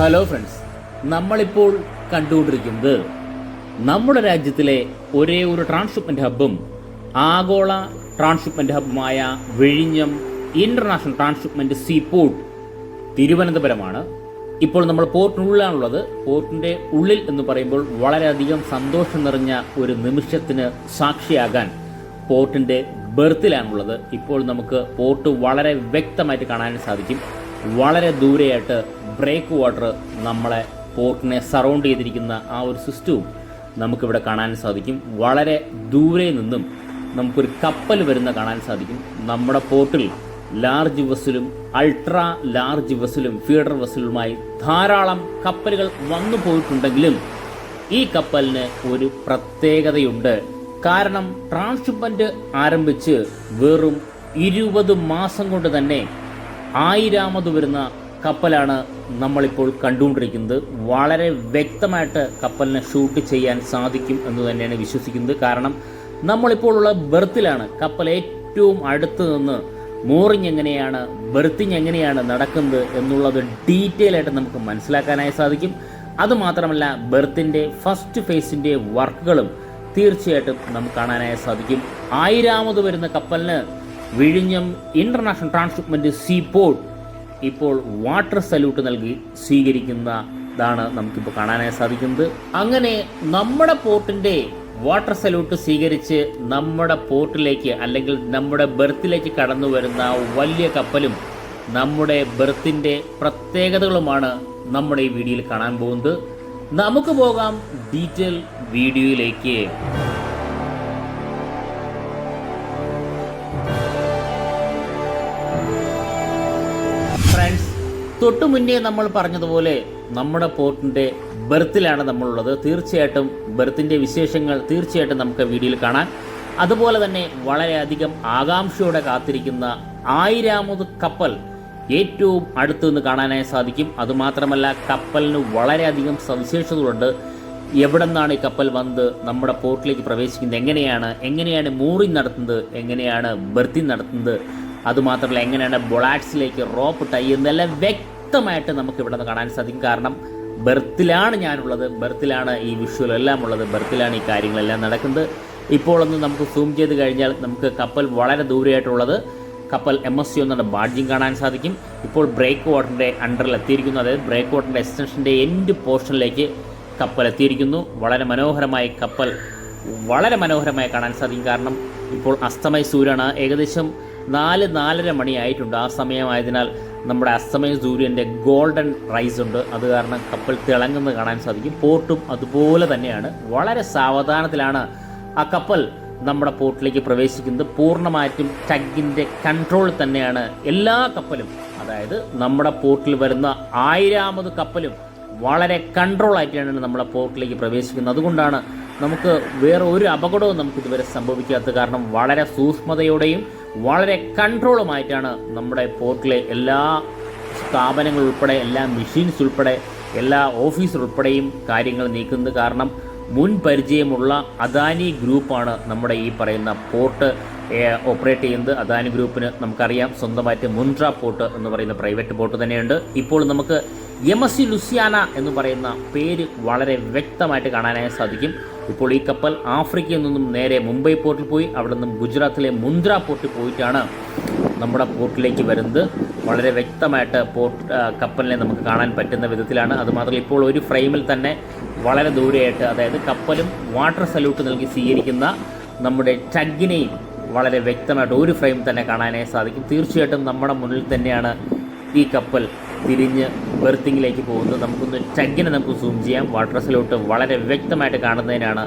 Hello friends, നമ്മളിപ്പോൾ കണ്ടുകൊണ്ടിരിക്കുന്നത് നമ്മുടെ രാജ്യത്തിലെ ഒരേ ഒരു ട്രാൻസ്ഷിപ്മെൻറ്റ് ഹബ്ബും ആഗോള ട്രാൻസ്ഷിപ്മെൻറ്റ് ഹബ്ബുമായ വിഴിഞ്ഞം ഇൻ്റർനാഷണൽ ട്രാൻസ്ഷിപ്മെൻറ്റ് സീപോർട്ട് തിരുവനന്തപുരമാണ്. ഇപ്പോൾ നമ്മൾ പോർട്ടിനുള്ളിലാണുള്ളത്. പോർട്ടിൻ്റെ ഉള്ളിൽ എന്ന് പറയുമ്പോൾ വളരെയധികം സന്തോഷം നിറഞ്ഞ ഒരു നിമിഷത്തിന് സാക്ഷിയാകാൻ പോർട്ടിൻ്റെ ബെർത്തിലാണുള്ളത്. ഇപ്പോൾ നമുക്ക് പോർട്ട് വളരെ വ്യക്തമായിട്ട് കാണാൻ സാധിക്കും. വളരെ ദൂരെയായിട്ട് ബ്രേക്ക് വാട്ടർ നമ്മളെ പോർട്ടിനെ സറൗണ്ട് ചെയ്തിരിക്കുന്ന ആ ഒരു സിസ്റ്റവും നമുക്കിവിടെ കാണാൻ സാധിക്കും. വളരെ ദൂരെ നിന്നും നമുക്കൊരു കപ്പൽ വരുന്ന കാണാൻ സാധിക്കും. നമ്മുടെ പോർട്ടിൽ ലാർജ് വെസലും അൾട്രാ ലാർജ് വെസലും ഫീഡർ വെസലുമായി ധാരാളം കപ്പലുകൾ വന്നു പോയിട്ടുണ്ടെങ്കിലും ഈ കപ്പലിന് ഒരു പ്രത്യേകതയുണ്ട്. കാരണം ട്രാൻസ്ഷിപ്മെൻറ്റ് ആരംഭിച്ച് വെറും 20 മാസം കൊണ്ട് തന്നെ 1000ാമത് വരുന്ന കപ്പലാണ് നമ്മളിപ്പോൾ കണ്ടുകൊണ്ടിരിക്കുന്നത്. വളരെ വ്യക്തമായിട്ട് കപ്പലിനെ ഷൂട്ട് ചെയ്യാൻ സാധിക്കും എന്ന് തന്നെയാണ് വിശ്വസിക്കുന്നത്. കാരണം നമ്മളിപ്പോൾ ഉള്ള ബെർത്തിലാണ്. കപ്പൽ ഏറ്റവും അടുത്ത് നിന്ന് മോറിങ് എങ്ങനെയാണ്, ബെർത്തിങ് എങ്ങനെയാണ് നടക്കുന്നത് എന്നുള്ളത് ഡീറ്റെയിൽ ആയിട്ട് നമുക്ക് മനസ്സിലാക്കാനായി സാധിക്കും. അതുമാത്രമല്ല, ബെർത്തിൻ്റെ ഫസ്റ്റ് ഫേസിൻ്റെ വർക്കുകളും തീർച്ചയായിട്ടും നമുക്ക് കാണാനായി സാധിക്കും. 1000ാമത് വരുന്ന കപ്പലിന് വിഴിഞ്ഞം ഇൻ്റർനാഷണൽ ട്രാൻസ്ഷിപ്മെൻറ്റ് സീപോർട്ട് ഇപ്പോൾ വാട്ടർ സല്യൂട്ട് നൽകി സ്വീകരിക്കുന്നതാണ് നമുക്കിപ്പോൾ കാണാനായി സാധിക്കുന്നത്. അങ്ങനെ നമ്മുടെ പോർട്ടിൻ്റെ വാട്ടർ സല്യൂട്ട് സ്വീകരിച്ച് നമ്മുടെ പോർട്ടിലേക്ക് അല്ലെങ്കിൽ നമ്മുടെ ബെർത്തിലേക്ക് കടന്നു വരുന്ന വലിയ കപ്പലും നമ്മുടെ ബെർത്തിൻ്റെ പ്രത്യേകതകളുമാണ് നമ്മുടെ ഈ വീഡിയോയിൽ കാണാൻ പോകുന്നത്. നമുക്ക് പോകാം ഡീറ്റെയിൽ വീഡിയോയിലേക്ക്. ഫ്രണ്ട്സ്, തൊട്ടു മുന്നേ നമ്മൾ പറഞ്ഞതുപോലെ നമ്മുടെ പോർട്ടിൻ്റെ ബെർത്തിലാണ് നമ്മളുള്ളത്. തീർച്ചയായിട്ടും ബെർത്തിൻ്റെ വിശേഷങ്ങൾ തീർച്ചയായിട്ടും നമുക്ക് വീഡിയോയിൽ കാണാൻ. അതുപോലെ തന്നെ വളരെയധികം ആകാംക്ഷയോടെ കാത്തിരിക്കുന്ന 1000ാമത് കപ്പൽ ഏറ്റവും അടുത്തു നിന്ന് കാണാനായി സാധിക്കും. അതുമാത്രമല്ല, കപ്പലിന് വളരെയധികം സവിശേഷതകളുണ്ട്. എവിടെ നിന്നാണ് ഈ കപ്പൽ വന്ന് നമ്മുടെ പോർട്ടിലേക്ക് പ്രവേശിക്കുന്നത്, എങ്ങനെയാണ് മൂറിങ് നടത്തുന്നത്, എങ്ങനെയാണ് ബെർത്തിങ് നടത്തുന്നത്, അതുമാത്രമല്ല എങ്ങനെയാണ് ബൊളാറ്റ്സിലേക്ക് റോപ്പ് ടൈ എന്നെല്ലാം വ്യക്തമായിട്ട് നമുക്ക് ഇവിടെ നിന്ന് കാണാൻ സാധിക്കും. കാരണം ബെർത്തിലാണ് ഞാനുള്ളത്, ബെർത്തിലാണ് ഈ വിഷ്വൽ എല്ലാം ഉള്ളത്, ബെർത്തിലാണ് ഈ കാര്യങ്ങളെല്ലാം നടക്കുന്നത്. ഇപ്പോഴൊന്ന് നമുക്ക് സൂം ചെയ്ത് കഴിഞ്ഞാൽ നമുക്ക് കപ്പൽ വളരെ ദൂരെയായിട്ടുള്ളത് കപ്പൽ MSC എന്നുള്ള ബാഡ്ജിങ് കാണാൻ സാധിക്കും. ഇപ്പോൾ ബ്രേക്ക് വാട്ടറിൻ്റെ അണ്ടറിൽ എത്തിയിരിക്കുന്നു. അതായത് ബ്രേക്ക് വാട്ടറിൻ്റെ എക്സ്റ്റൻഷൻ്റെ എൻഡ് പോർഷനിലേക്ക് കപ്പൽ എത്തിയിരിക്കുന്നു. കപ്പൽ വളരെ മനോഹരമായി കാണാൻ സാധിക്കും. കാരണം ഇപ്പോൾ അസ്തമയ സൂര്യനാണ്. ഏകദേശം 4-4:30 മണി ആയിട്ടുണ്ട്. ആ സമയമായതിനാൽ നമ്മുടെ അസ്തമയ സൂര്യൻ്റെ ഗോൾഡൻ റൈസ് ഉണ്ട്. അത് കാരണം കപ്പൽ തിളങ്ങുന്നത് കാണാൻ സാധിക്കും. പോർട്ടും അതുപോലെ തന്നെയാണ്. വളരെ സാവധാനത്തിലാണ് ആ കപ്പൽ നമ്മുടെ പോർട്ടിലേക്ക് പ്രവേശിക്കുന്നത്. പൂർണ്ണമായിട്ടും ടഗിൻ്റെ കൺട്രോൾ തന്നെയാണ് എല്ലാ കപ്പലും. അതായത് നമ്മുടെ പോർട്ടിൽ വരുന്ന 1000ാമത് കപ്പലും വളരെ കൺട്രോളായിട്ടാണ് നമ്മുടെ പോർട്ടിലേക്ക് പ്രവേശിക്കുന്നത്. അതുകൊണ്ടാണ് നമുക്ക് വേറെ ഒരു അപകടവും നമുക്കിതുവരെ സംഭവിക്കാത്തത്. കാരണം വളരെ സൂക്ഷ്മതയോടെയും വളരെ കൺട്രോളുമായിട്ടാണ് നമ്മുടെ പോർട്ടിലെ എല്ലാ സ്ഥാപനങ്ങൾ ഉൾപ്പെടെ, എല്ലാ മെഷീൻസ് ഉൾപ്പെടെ, എല്ലാ ഓഫീസ് ഉൾപ്പെടെയും കാര്യങ്ങൾ നീക്കുന്നത്. കാരണം മുൻ പരിചയമുള്ള അദാനി ഗ്രൂപ്പാണ് നമ്മുടെ ഈ പറയുന്ന പോർട്ട് ഓപ്പറേറ്റ് ചെയ്യുന്നത്. അദാനി ഗ്രൂപ്പിന് നമുക്കറിയാം സ്വന്തമായിട്ട് മുൻട്ര പോർട്ട് എന്ന് പറയുന്ന പ്രൈവറ്റ് പോർട്ട് തന്നെയുണ്ട്. ഇപ്പോൾ നമുക്ക് MSC ലുസിയാന എന്ന് പറയുന്ന പേര് വളരെ വ്യക്തമായിട്ട് കാണാനായി സാധിക്കും. ഇപ്പോൾ ഈ കപ്പൽ ആഫ്രിക്കയിൽ നിന്നും നേരെ മുംബൈ പോർട്ടിൽ പോയി അവിടെ നിന്നും ഗുജറാത്തിലെ മുന്ദ്ര പോർട്ടിൽ പോയിട്ടാണ് നമ്മുടെ പോർട്ടിലേക്ക് വരുന്നത്. വളരെ വ്യക്തമായിട്ട് കപ്പലിനെ നമുക്ക് കാണാൻ പറ്റുന്ന വിധത്തിലാണ്. അതുമാത്രമല്ല, ഇപ്പോൾ ഒരു ഫ്രെയിമിൽ തന്നെ വളരെ ദൂരെയായിട്ട്, അതായത് കപ്പലും വാട്ടർ സല്യൂട്ട് നൽകി സ്വീകരിക്കുന്ന നമ്മുടെ ടഗിനെയും വളരെ വ്യക്തമായിട്ട് ഒരു ഫ്രെയിം തന്നെ കാണാനായി സാധിക്കും. തീർച്ചയായിട്ടും നമ്മുടെ മുന്നിൽ തന്നെയാണ് ഈ കപ്പൽ തിരിഞ്ഞ് ബെർത്തിങ്ങിലേക്ക് പോകുന്നത്. നമുക്കൊന്ന് ടഗിനെ നമുക്ക് സൂം ചെയ്യാം. വാട്ടർ സല്യൂട്ട് വളരെ വ്യക്തമായിട്ട് കാണുന്നതിനാണ്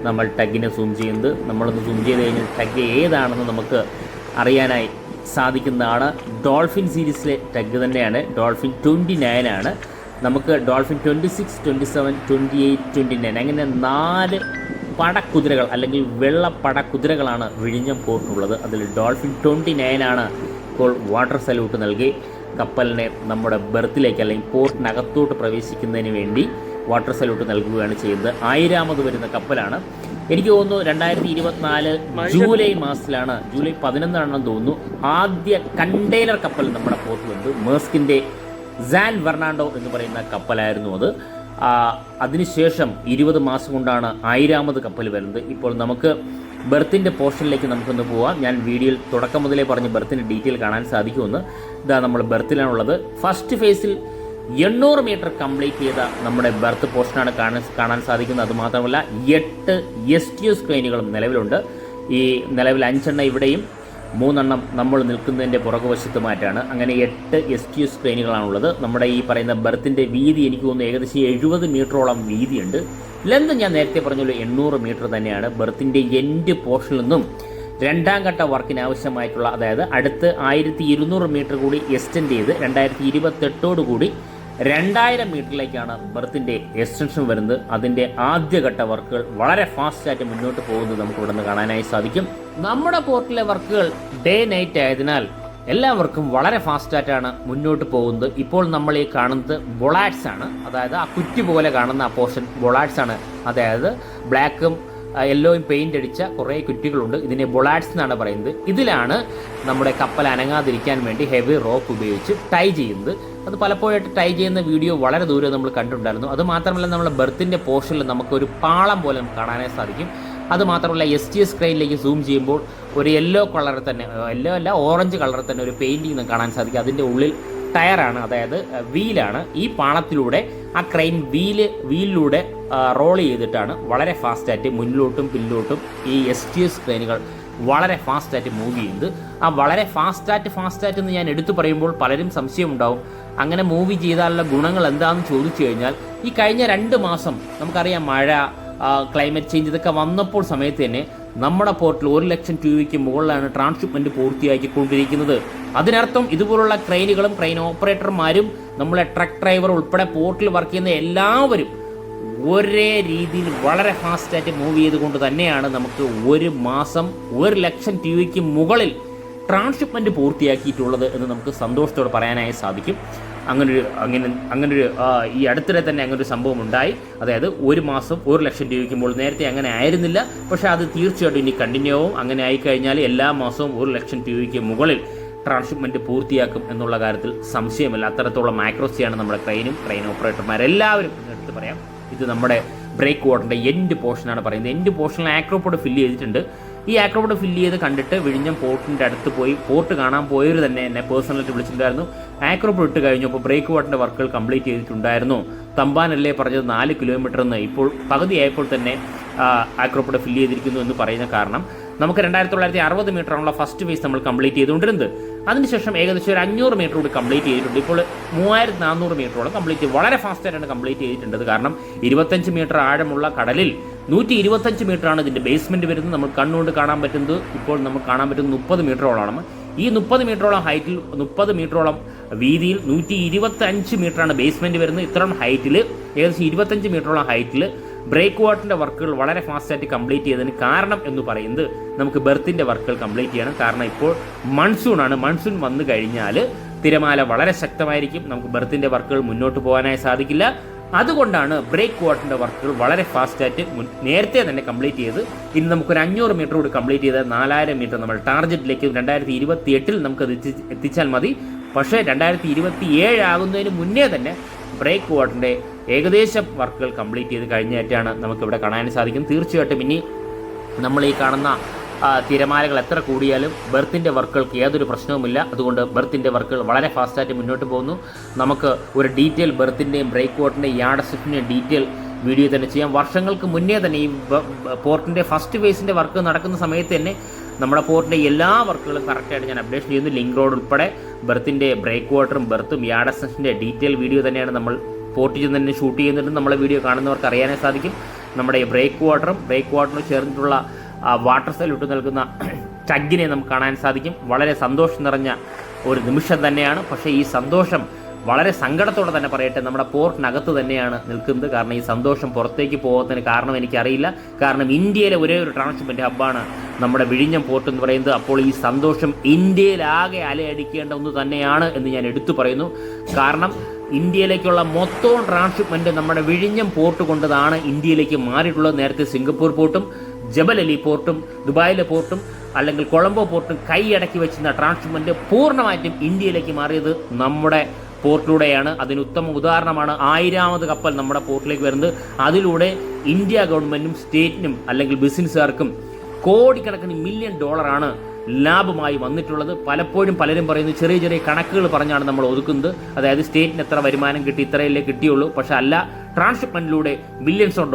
നമ്മൾ ടഗിനെ സൂം ചെയ്യുന്നത്. നമ്മളൊന്ന് സൂം ചെയ്ത് കഴിഞ്ഞാൽ ടഗ് ഏതാണെന്ന് നമുക്ക് അറിയാനായി സാധിക്കുന്നതാണ്. ഡോൾഫിൻ സീരീസിലെ ടഗ് തന്നെയാണ്. ഡോൾഫിൻ 29 ആണ്. നമുക്ക് ഡോൾഫിൻ 26, 27, 28, 29 അങ്ങനെ 4 പടക്കുതിരകൾ അല്ലെങ്കിൽ വെള്ള പടക്കുതിരകളാണ് വിഴിഞ്ഞം പോർട്ടിനുള്ളത്. അതിൽ ഡോൾഫിൻ 29 ആണ് ഇപ്പോൾ വാട്ടർ സല്യൂട്ട് നൽകി കപ്പലിനെ നമ്മുടെ ബെർത്തിലേക്ക് അല്ലെങ്കിൽ പോർട്ടിനകത്തോട്ട് പ്രവേശിക്കുന്നതിന് വേണ്ടി വാട്ടർ സല്യൂട്ട് നൽകുകയാണ് ചെയ്യുന്നത്. 1000ാമത് വരുന്ന കപ്പലാണ്. എനിക്ക് തോന്നുന്നു 2024 ജൂലൈ മാസത്തിലാണ്, ജൂലൈ 11 തോന്നുന്നു, ആദ്യ കണ്ടെയ്നർ കപ്പൽ നമ്മുടെ പോർട്ടിൽ വന്നു. മേഴ്സ്കിൻ്റെ സാൻ ഫെർണാണ്ടോ എന്ന് പറയുന്ന കപ്പലായിരുന്നു അത്. അതിനുശേഷം 20 മാസം കൊണ്ടാണ് 1000ാമത് കപ്പൽ വരുന്നത്. ഇപ്പോൾ നമുക്ക് ബെർത്തിൻ്റെ പോർഷനിലേക്ക് നമുക്കൊന്ന് പോവാം. ഞാൻ വീഡിയോയിൽ തുടക്കം മുതലേ പറഞ്ഞ് ബെർത്തിൻ്റെ ഡീറ്റെയിൽ കാണാൻ സാധിക്കുമെന്ന്. ഇതാ നമ്മൾ ബെർത്തിലാണുള്ളത്. ഫസ്റ്റ് ഫേസിൽ 800 മീറ്റർ കംപ്ലീറ്റ് ചെയ്ത നമ്മുടെ ബെർത്ത് പോർഷനാണ് കാണാൻ സാധിക്കുന്നത്. അതുമാത്രമല്ല 8 STS ക്രെയിനുകളും നിലവിലുണ്ട്. ഈ നിലവിൽ 5 ഇവിടെയും 3 നമ്മൾ നിൽക്കുന്നതിൻ്റെ പുറകുവശത്തുമായിട്ടാണ്. അങ്ങനെ 8 STS ക്രെയിനുകളാണുള്ളത്. നമ്മുടെ ഈ പറയുന്ന ബെർത്തിൻ്റെ വീതി എനിക്ക് തോന്നുന്നു ഏകദേശം 70 മീറ്ററോളം വീതിയുണ്ട്. ലെന്ത് ഞാൻ നേരത്തെ പറഞ്ഞല്ലോ 800 മീറ്റർ തന്നെയാണ്. ബെർത്തിൻ്റെ എൻഡ് പോർഷനിൽ നിന്നും 2ാം ഘട്ട വർക്കിന് ആവശ്യമായിട്ടുള്ള, അതായത് അടുത്ത് 1200 മീറ്റർ കൂടി എക്സ്റ്റെൻഡ് ചെയ്ത് 2028 കൂടി 2000 മീറ്ററിലേക്കാണ് ബെർത്തിൻ്റെ എക്സ്റ്റൻഷൻ വരുന്നത്. അതിൻ്റെ ആദ്യഘട്ട വർക്കുകൾ വളരെ ഫാസ്റ്റായിട്ട് മുന്നോട്ട് പോകുന്നത് നമുക്ക് ഇവിടെ നിന്ന് കാണാനായി സാധിക്കും. നമ്മുടെ പോർട്ടിലെ വർക്കുകൾ ഡേ നൈറ്റ് ആയതിനാൽ എല്ലാവർക്കും വളരെ ഫാസ്റ്റായിട്ടാണ് മുന്നോട്ട് പോകുന്നത്. ഇപ്പോൾ നമ്മൾ ഈ കാണുന്നത് ബൊളാറ്റ്സ് ആണ്. അതായത് ആ കുറ്റി പോലെ കാണുന്ന ആ പോർഷൻ ബൊളാറ്റ്സ് ആണ്. അതായത് ബ്ലാക്കും യെല്ലോയും പെയിൻ്റ് അടിച്ച കുറേ കുറ്റികളുണ്ട്. ഇതിനെ ബൊളാറ്റ്സ് എന്നാണ് പറയുന്നത്. ഇതിലാണ് നമ്മുടെ കപ്പൽ അനങ്ങാതിരിക്കാൻ വേണ്ടി ഹെവി റോപ്പ് ഉപയോഗിച്ച് ടൈ ചെയ്യുന്നത്. അത് പലപ്പോഴായിട്ട് ടൈ ചെയ്യുന്ന വീഡിയോ വളരെ ദൂരെ നമ്മൾ കണ്ടിട്ടുണ്ടായിരുന്നു. അതുമാത്രമല്ല നമ്മുടെ ബെർത്തിൻ്റെ പോർഷനിൽ നമുക്കൊരു പാളം പോലെ കാണാനായി സാധിക്കും. അതുമാത്രമല്ല STS ക്രെയിനിലേക്ക് സൂം ചെയ്യുമ്പോൾ ഒരു യെല്ലോ കളറിൽ തന്നെ, യെല്ലോ അല്ല ഓറഞ്ച് കളറിൽ തന്നെ ഒരു പെയിൻറ്റിങ് കാണാൻ സാധിക്കും. അതിൻ്റെ ഉള്ളിൽ ടയറാണ്, അതായത് വീലാണ്. ഈ പാളത്തിലൂടെ ആ ക്രെയിൻ വീലിലൂടെ റോൾ ചെയ്തിട്ടാണ് വളരെ ഫാസ്റ്റായിട്ട് മുന്നിലോട്ടും പിന്നിലോട്ടും ഈ STS ക്രെയിനുകൾ വളരെ ഫാസ്റ്റായിട്ട് മൂവ് ചെയ്യുന്നത്. ആ വളരെ ഫാസ്റ്റായിട്ട് എന്ന് ഞാൻ എടുത്തു പറയുമ്പോൾ പലരും സംശയമുണ്ടാവും. അങ്ങനെ മൂവ് ചെയ്താലുള്ള ഗുണങ്ങൾ എന്താണെന്ന് ചോദിച്ചു കഴിഞ്ഞാൽ, ഈ കഴിഞ്ഞ 2 മാസം നമുക്കറിയാം മഴ, ക്ലൈമറ്റ് ചേഞ്ച് ഇതൊക്കെ വന്നപ്പോൾ സമയത്ത് തന്നെ നമ്മുടെ പോർട്ടിൽ 1 ലക്ഷം TUVക്ക് മുകളിലാണ് ട്രാൻസ്ഷിപ്മെൻറ്റ് പൂർത്തിയാക്കിക്കൊണ്ടിരിക്കുന്നത്. അതിനർത്ഥം ഇതുപോലുള്ള ക്രെയിനുകളും ക്രെയിൻ ഓപ്പറേറ്റർമാരും നമ്മളെ ട്രക്ക് ഡ്രൈവർ ഉൾപ്പെടെ പോർട്ടിൽ വർക്ക് ചെയ്യുന്ന എല്ലാവരും ഒരേ രീതിയിൽ വളരെ ഫാസ്റ്റായിട്ട് മൂവ് ചെയ്തുകൊണ്ട് തന്നെയാണ് നമുക്ക് 1 മാസം 1 ലക്ഷം TUVക്ക് മുകളിൽ ട്രാൻസ്ഷിപ്മെൻറ്റ് പൂർത്തിയാക്കിയിട്ടുള്ളത് എന്ന് നമുക്ക് സന്തോഷത്തോടെ പറയാനായി സാധിക്കും. അങ്ങനൊരു ഈ അടുത്തിടെ തന്നെ അങ്ങനൊരു സംഭവം ഉണ്ടായി. അതായത് 1 മാസം 1 ലക്ഷം TUVക്കുമ്പോൾ നേരത്തെ അങ്ങനെ ആയിരുന്നില്ല. പക്ഷേ അത് തീർച്ചയായിട്ടും ഇനി കണ്ടിന്യൂ ആവും. അങ്ങനെ ആയിക്കഴിഞ്ഞാൽ എല്ലാ മാസവും 1 ലക്ഷം TUVക്ക് മുകളിൽ ട്രാൻസ്ഷിപ്മെൻറ്റ് പൂർത്തിയാക്കും എന്നുള്ള കാര്യത്തിൽ സംശയമില്ല. അത്തരത്തിലുള്ള മാക്രോസിയാണ് നമ്മുടെ ക്രെയിൻ ഓപ്പറേറ്റർമാരെല്ലാവരും എടുത്ത് പറയാം. ഇത് നമ്മുടെ ബ്രേക്ക് വാട്ടറിൻ്റെ എൻഡ് പോർഷനാണ് പറയുന്നത്. എൻഡ് പോർഷനിൽ ആക്രോപോഡ് ഫില്ല് ചെയ്തിട്ടുണ്ട്. ഈ ആക്രോപോഡ് ഫില്ല് ചെയ്ത് കണ്ടിട്ട് വിഴിഞ്ഞം പോർട്ടിൻ്റെ അടുത്ത് പോയി പോർട്ട് കാണാൻ പോയവർ തന്നെ എന്നെ പേഴ്സണലായിട്ട് വിളിച്ചിട്ടുണ്ടായിരുന്നു. ആക്രോപോഡ് ഇട്ട് കഴിഞ്ഞപ്പോൾ ബ്രേക്ക് വാട്ടറിൻ്റെ വർക്കുകൾ കംപ്ലീറ്റ് ചെയ്തിട്ടുണ്ടായിരുന്നു. തമ്പാനല്ലേ പറഞ്ഞത് 4 കിലോമീറ്റർ എന്ന്. ഇപ്പോൾ പകുതിയായപ്പോൾ തന്നെ ആക്രോപോഡ് ഫില്ല് ചെയ്തിരിക്കുന്നു എന്ന് പറയുന്ന കാരണം നമുക്ക് 2960 മീറ്ററാണുള്ള ഫസ്റ്റ് ഫേസ് നമ്മൾ കംപ്ലീറ്റ് ചെയ്തുകൊണ്ടിരുന്നത്. അതിനുശേഷം ഏകദേശം ഒരു 500 മീറ്റർ കൂടി കംപ്ലീറ്റ് ചെയ്തിട്ടുണ്ട്. ഇപ്പോൾ 3400 മീറ്ററോളം കംപ്ലീറ്റ് വളരെ ഫാസ്റ്റായിട്ടാണ് കംപ്ലീറ്റ് ചെയ്തിട്ടുള്ളത്. കാരണം 25 മീറ്റർ ആഴമുള്ള കടലിൽ 125 മീറ്ററാണ് ഇതിൻ്റെ ബേസ്മെൻറ്റ് വരുന്നത്. നമ്മൾ കണ്ണുകൊണ്ട് കാണാൻ പറ്റുന്നത് ഇപ്പോൾ നമുക്ക് കാണാൻ പറ്റുന്നത് 30 മീറ്ററോളമാണ്. ഈ 30 മീറ്ററോളം ഹൈറ്റിൽ 30 മീറ്ററോളം വീതിയിൽ 125 മീറ്ററാണ് ബേസ്മെൻറ്റ് വരുന്നത്. ഇത്രയും ഹൈറ്റിൽ ഏകദേശം 25 മീറ്ററോളം ഹൈറ്റിൽ ബ്രേക്ക് വാട്ടറിൻ്റെ വർക്കുകൾ വളരെ ഫാസ്റ്റായിട്ട് കംപ്ലീറ്റ് ചെയ്തതിന് കാരണം എന്ന് പറയുന്നത് നമുക്ക് ബെർത്തിൻ്റെ വർക്കുകൾ കംപ്ലീറ്റ് ചെയ്യണം. കാരണം ഇപ്പോൾ മൺസൂണാണ്. മൺസൂൺ വന്നു കഴിഞ്ഞാൽ തിരമാല വളരെ ശക്തമായിരിക്കും. നമുക്ക് ബെർത്തിൻ്റെ വർക്കുകൾ മുന്നോട്ട് പോകാനായി സാധിക്കില്ല. അതുകൊണ്ടാണ് ബ്രേക്ക് വാട്ടറിൻ്റെ വർക്കുകൾ വളരെ ഫാസ്റ്റായിട്ട് നേരത്തെ തന്നെ കംപ്ലീറ്റ് ചെയ്ത് ഇനി നമുക്കൊരു 500 മീറ്റർ കൂടി കംപ്ലീറ്റ് ചെയ്ത് 4000 മീറ്റർ നമ്മൾ ടാർഗറ്റിലേക്ക് 2028 നമുക്കത് എത്തിച്ചാൽ മതി. പക്ഷേ 2027 ആകുന്നതിന് മുന്നേ തന്നെ ബ്രേക്ക് വാട്ടറിൻ്റെ ഏകദേശം വർക്കുകൾ കംപ്ലീറ്റ് ചെയ്ത് കഴിഞ്ഞായിട്ടാണ് നമുക്കിവിടെ കാണാൻ സാധിക്കും. തീർച്ചയായിട്ടും ഇനി നമ്മൾ ഈ കാണുന്ന തിരമാലകൾ എത്ര കൂടിയാലും ബെർത്തിൻ്റെ വർക്കുകൾക്ക് യാതൊരു പ്രശ്നവുമില്ല. അതുകൊണ്ട് ബെർത്തിൻ്റെ വർക്കുകൾ വളരെ ഫാസ്റ്റായിട്ട് മുന്നോട്ട് പോകുന്നു. നമുക്ക് ഒരു ഡീറ്റെയിൽ ബെർത്തിൻ്റെയും ബ്രേക്ക് വാട്ടറിൻ്റെയും യാർഡ് ഷിഫ്റ്റിൻ്റെയും ഡീറ്റെയിൽ വീഡിയോ തന്നെ ചെയ്യാം. വർഷങ്ങൾക്ക് മുന്നേ തന്നെ ഈ പോർട്ടിൻ്റെ ഫസ്റ്റ് ഫേസിൻ്റെ വർക്ക് നടക്കുന്ന സമയത്ത് തന്നെ നമ്മുടെ പോർട്ടിൻ്റെ എല്ലാ വർക്കുകളും കറക്റ്റായിട്ട് ഞാൻ അപ്ഡേഷൻ ചെയ്യുന്നു. ലിങ്ക് റോഡ് ഉൾപ്പെടെ ബെർത്തിൻ്റെ ബ്രേക്ക് വാട്ടറും ബെർത്തും യാർഡ് ഷിഫ്റ്റിൻ്റെ ഡീറ്റെയിൽ വീഡിയോ തന്നെയാണ് നമ്മൾ പോർട്ടിൽ നിന്ന് തന്നെ ഷൂട്ട് ചെയ്യുന്നുണ്ട്. നമ്മളെ വീഡിയോ കാണുന്നവർക്ക് അറിയാനേ സാധിക്കും. നമ്മുടെ ബ്രേക്ക് വാട്ടറിനും ചേർന്നിട്ടുള്ള വാട്ടർ സെൽ ഇട്ട് നൽകുന്ന ടഗിനെ നമുക്ക് കാണാൻ സാധിക്കും. വളരെ സന്തോഷം നിറഞ്ഞ ഒരു നിമിഷം തന്നെയാണ്. പക്ഷേ ഈ സന്തോഷം വളരെ സങ്കടത്തോടെ തന്നെ പറയട്ടെ, നമ്മുടെ പോർട്ടിനകത്ത് തന്നെയാണ് നിൽക്കുന്നത്. കാരണം ഈ സന്തോഷം പുറത്തേക്ക് പോകുന്നതിന് കാരണം എനിക്കറിയില്ല. കാരണം ഇന്ത്യയിലെ ഒരേ ഒരു ട്രാൻസ്ഷിപ്മെൻറ്റ് ഹബ്ബാണ് നമ്മുടെ വിഴിഞ്ഞം പോർട്ട് എന്ന് പറയുന്നത്. അപ്പോൾ ഈ സന്തോഷം ഇന്ത്യയിലാകെ അലയടിക്കേണ്ട ഒന്ന് തന്നെയാണ് എന്ന് ഞാൻ എടുത്തു പറയുന്നു. കാരണം ഇന്ത്യയിലേക്കുള്ള മൊത്തം ട്രാൻസ്ഷിപ്മെൻറ്റ് നമ്മുടെ വിഴിഞ്ഞം പോർട്ട് കൊണ്ടതാണ് ഇന്ത്യയിലേക്ക് മാറിയിട്ടുള്ളത്. നേരത്തെ സിംഗപ്പൂർ പോർട്ടും ജബൽ അലി പോർട്ടും ദുബായിലെ പോർട്ടും അല്ലെങ്കിൽ കൊളംബോ പോർട്ടും കൈയടക്കി വെച്ചിരുന്ന ട്രാൻസ്ഷിപ്മെൻറ്റ് പൂർണ്ണമായിട്ടും ഇന്ത്യയിലേക്ക് മാറിയത് നമ്മുടെ പോർട്ടിലൂടെയാണ്. അതിന് ഉത്തമ ഉദാഹരണമാണ് 1000ാമത് കപ്പൽ നമ്മുടെ പോർട്ടിലേക്ക് വരുന്നത്. അതിലൂടെ ഇന്ത്യ ഗവൺമെൻറ്റും സ്റ്റേറ്റിനും അല്ലെങ്കിൽ ബിസിനസ്സുകാർക്കും കോടിക്കണക്കിന് $1 മില്യൺ ലാഭമായി വന്നിട്ടുള്ളത്. പലപ്പോഴും പലരും പറയുന്നത് ചെറിയ ചെറിയ കണക്കുകൾ പറഞ്ഞാണ് നമ്മൾ ഒതുക്കുന്നത്. അതായത് സ്റ്റേറ്റിന് എത്ര വരുമാനം കിട്ടി, ഇത്രയല്ലേ കിട്ടിയുള്ളൂ. പക്ഷെ അല്ല, ട്രാൻസ്ഷിപ്മെൻറ്റിലൂടെ $ബില്യൺസ്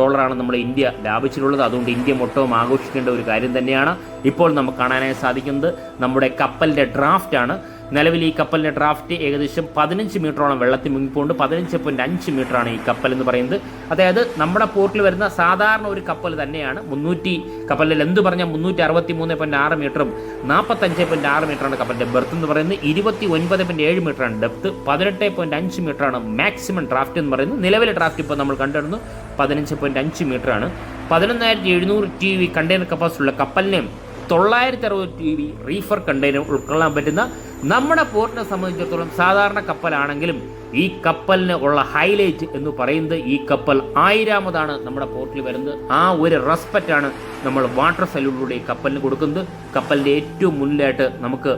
നമ്മുടെ ഇന്ത്യ ലാഭിച്ചിട്ടുള്ളത്. അതുകൊണ്ട് ഇന്ത്യ മൊത്തവും ആഘോഷിക്കേണ്ട ഒരു കാര്യം തന്നെയാണ്. ഇപ്പോൾ നമുക്ക് കാണാനായി സാധിക്കുന്നത് നമ്മുടെ കപ്പലിൻ്റെ ഡ്രാഫ്റ്റാണ്. നിലവിൽ ഈ കപ്പലിൻ്റെ ഡ്രാഫ്റ്റ് ഏകദേശം 15 മീറ്ററോളം വെള്ളത്തിൽ മുങ്ങിപ്പോണ്ട് 15.5 മീറ്ററാണ് ഈ കപ്പൽ എന്ന് പറയുന്നത്. അതായത് നമ്മുടെ പോർട്ടിൽ വരുന്ന സാധാരണ ഒരു കപ്പൽ തന്നെയാണ്. കപ്പലിൽ എന്ത് പറഞ്ഞാൽ 363.6 മീറ്ററും 45.6 മീറ്ററാണ് കപ്പലിൻ്റെ ബെർത്ത് എന്ന് പറയുന്നത്. 29.7 മീറ്ററാണ് ഡെപ്ത്, 18.5 മീറ്ററാണ് മാക്സിമം ഡ്രാഫ്റ്റ് എന്ന് പറയുന്നത്. നിലവിലെ ഡ്രാഫ്റ്റ് ഇപ്പോൾ നമ്മൾ കണ്ടിരുന്നു 15.5 മീറ്ററാണ്. 11,700 TEU കണ്ടെയ്നർ കപ്പാസിറ്റി ഉള്ള കപ്പലിനെ 960 TEU റീഫർ കണ്ടെയ്നർ ഉൾക്കൊള്ളാൻ പറ്റുന്ന നമ്മുടെ പോർട്ടിനെ സംബന്ധിച്ചിടത്തോളം സാധാരണ കപ്പലാണെങ്കിലും ഈ കപ്പലിന് ഉള്ള ഹൈലൈറ്റ് എന്ന് പറയുന്നത് ഈ കപ്പൽ 1000ാമതാണ് നമ്മുടെ പോർട്ടിൽ വരുന്നത്. ആ ഒരു റെസ്പെക്റ്റാണ് നമ്മൾ വാട്ടർ സല്യൂട്ടിലൂടെ ഈ കപ്പലിന് കൊടുക്കുന്നത്. കപ്പലിൻ്റെ ഏറ്റവും മുന്നിലായിട്ട് നമുക്ക്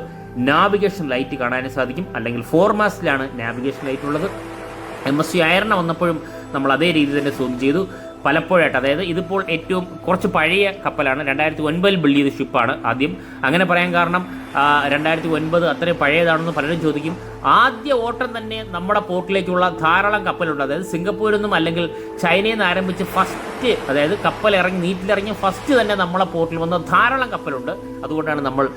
നാവിഗേഷൻ ലൈറ്റ് കാണാനും സാധിക്കും, അല്ലെങ്കിൽ ഫോർമാസ്റ്റിലാണ് നാവിഗേഷൻ ലൈറ്റ് ഉള്ളത്. MSC അയർണ വന്നപ്പോഴും നമ്മൾ അതേ രീതി തന്നെ സൂം ചെയ്തു പലപ്പോഴായിട്ട്. അതായത് ഇതിപ്പോൾ ഏറ്റവും കുറച്ച് പഴയ കപ്പലാണ്, 2009 ബിൽഡ് ചെയ്ത ഷിപ്പാണ്. ആദ്യം അങ്ങനെ പറയാൻ കാരണം 2009 അത്രയും പഴയതാണെന്ന് പലരും ചോദിക്കും. ആദ്യ ഓട്ടം തന്നെ നമ്മുടെ പോർട്ടിലേക്കുള്ള ധാരാളം കപ്പലുണ്ട്. അതായത് സിംഗപ്പൂരിൽ നിന്നും അല്ലെങ്കിൽ ചൈനയിൽ നിന്ന് ആരംഭിച്ച് ഫസ്റ്റ്, അതായത് കപ്പൽ നീറ്റിലിറങ്ങി ഫസ്റ്റ് തന്നെ നമ്മളെ പോർട്ടിൽ വന്ന ധാരാളം കപ്പലുണ്ട്. അതുകൊണ്ടാണ് നമ്മൾ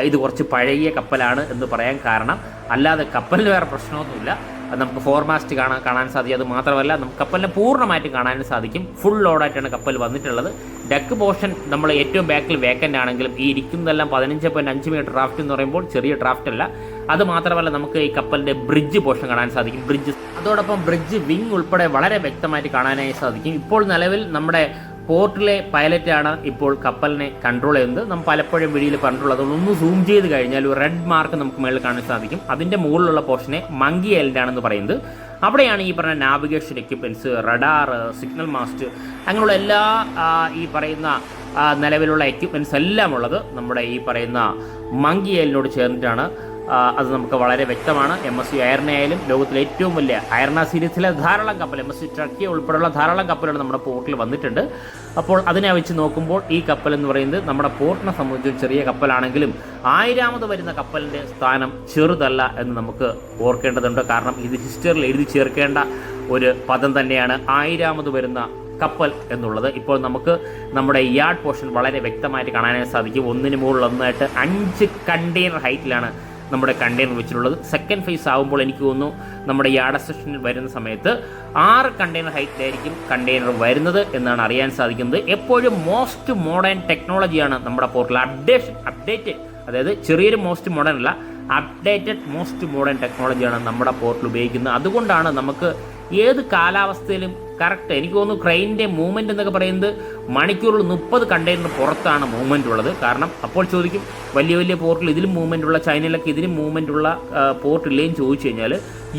ഇത് കുറച്ച് പഴയ കപ്പലാണ് എന്ന് പറയാൻ കാരണം. അല്ലാതെ കപ്പലിന് വേറെ പ്രശ്നമൊന്നുമില്ല. നമുക്ക് ഫോർമാസ്റ്റ് കാണാൻ സാധിക്കും. അത് മാത്രമല്ല നമുക്ക് കപ്പലിനെ പൂർണ്ണമായിട്ടും കാണാനും സാധിക്കും. ഫുൾ ലോഡായിട്ടാണ് കപ്പൽ വന്നിട്ടുള്ളത്. ഡെക്ക് പോർഷൻ നമ്മൾ ഏറ്റവും ബാക്കിൽ വേക്കൻ്റ് ആണെങ്കിലും ഈ ഇരിക്കുന്നതെല്ലാം 15.5 മീറ്റർ ഡ്രാഫ്റ്റ് എന്ന് പറയുമ്പോൾ ചെറിയ ഡ്രാഫ്റ്റ് അല്ല. അത് മാത്രമല്ല നമുക്ക് ഈ കപ്പലിൻ്റെ ബ്രിഡ്ജ് പോർഷൻ കാണാൻ സാധിക്കും. അതോടൊപ്പം ബ്രിഡ്ജ് വിങ് ഉൾപ്പെടെ വളരെ വ്യക്തമായിട്ട് കാണാനായി സാധിക്കും. ഇപ്പോൾ നിലവിൽ നമ്മുടെ പോർട്ടിലെ പൈലറ്റാണ് ഇപ്പോൾ കപ്പലിനെ കൺട്രോൾ ചെയ്യുന്നത്. നമ്മൾ പലപ്പോഴും വീഡിയോയിൽ പറഞ്ഞിട്ടുള്ളത്. ഒന്ന് സൂം ചെയ്ത് കഴിഞ്ഞാൽ ഒരു റെഡ് മാർക്ക് നമുക്ക് മേളിൽ കാണാൻ സാധിക്കും. അതിൻ്റെ മുകളിലുള്ള പോർഷനെ മങ്കി ഐലൻഡ് ആണെന്ന് പറയുന്നത്. അവിടെയാണ് ഈ പറഞ്ഞ navigation equipments, radar, signal mast, അങ്ങനെയുള്ള എല്ലാ ഈ പറയുന്ന നിലവിലുള്ള എക്യുപ്മെൻറ്റ്സ് എല്ലാം ഉള്ളത് നമ്മുടെ ഈ പറയുന്ന മങ്കി ഐലൻഡിനോട് ചേർന്നിട്ടാണ്. അത് നമുക്ക് വളരെ വ്യക്തമാണ്. MSC അയർണ ആയാലും ലോകത്തിലെ ഏറ്റവും വലിയ അയർണ സീരീസിലെ ധാരാളം കപ്പൽ, MSC ട്രക്കിയ ഉൾപ്പെടെയുള്ള ധാരാളം കപ്പലുകൾ നമ്മുടെ പോർട്ടിൽ വന്നിട്ടുണ്ട്. അപ്പോൾ അതിനെ വെച്ച് നോക്കുമ്പോൾ ഈ കപ്പൽ എന്ന് പറയുന്നത് നമ്മുടെ പോർട്ടിനെ സംബന്ധിച്ച് ചെറിയ കപ്പലാണെങ്കിലും 1000ാമത് വരുന്ന കപ്പലിൻ്റെ സ്ഥാനം ചെറുതല്ല എന്ന് നമുക്ക് ഓർക്കേണ്ടതുണ്ട്. കാരണം ഇത് ഹിസ്റ്ററിയിൽ എഴുതി ചേർക്കേണ്ട ഒരു പദം തന്നെയാണ് 1000ാമത് വരുന്ന കപ്പൽ എന്നുള്ളത്. ഇപ്പോൾ നമുക്ക് നമ്മുടെ യാർഡ് പോർഷൻ വളരെ വ്യക്തമായിട്ട് കാണാനായി സാധിക്കും. ഒന്നിന് മുകളിൽ ഒന്നായിട്ട് 5 കണ്ടെയ്നർ ഹൈറ്റിലാണ് നമ്മുടെ കണ്ടെയ്നർ വെച്ചിട്ടുള്ളത്. സെക്കൻഡ് ഫേസ് ആകുമ്പോൾ എനിക്ക് തോന്നുന്നു നമ്മുടെ യാർഡ് സെക്ഷനിൽ വരുന്ന സമയത്ത് 6 കണ്ടെയ്നർ ഹൈറ്റിലായിരിക്കും കണ്ടെയ്നർ വരുന്നത് എന്നാണ് അറിയാൻ സാധിക്കുന്നത്. എപ്പോഴും മോസ്റ്റ് മോഡേൺ ടെക്നോളജിയാണ് നമ്മുടെ പോർട്ടിൽ അപ്ഡേറ്റഡ്, അതായത് ചെറിയൊരു മോസ്റ്റ് മോഡേൺ അല്ല, അപ്ഡേറ്റഡ് മോസ്റ്റ് മോഡേൺ ടെക്നോളജിയാണ് നമ്മുടെ പോർട്ടിൽ ഉപയോഗിക്കുന്നത്. അതുകൊണ്ടാണ് നമുക്ക് ഏത് കാലാവസ്ഥയിലും കറക്റ്റ്, എനിക്ക് തോന്നുന്നു ക്രെയിനിൻ്റെ മൂവ്മെൻറ്റ് എന്നൊക്കെ പറയുന്നത് മണിക്കൂറിൽ 30 കണ്ടെയ്നർ പുറത്താണ് മൂവ്മെൻ്റ് ഉള്ളത്. കാരണം അപ്പോൾ ചോദിക്കും വലിയ വലിയ പോർട്ടിൽ ഇതിലും മൂവ്മെൻ്റ് ഉള്ള, ചൈനയിലൊക്കെ ഇതിലും മൂവ്മെൻ്റ് ഉള്ള പോർട്ടില്ലേയും ചോദിച്ചു കഴിഞ്ഞാൽ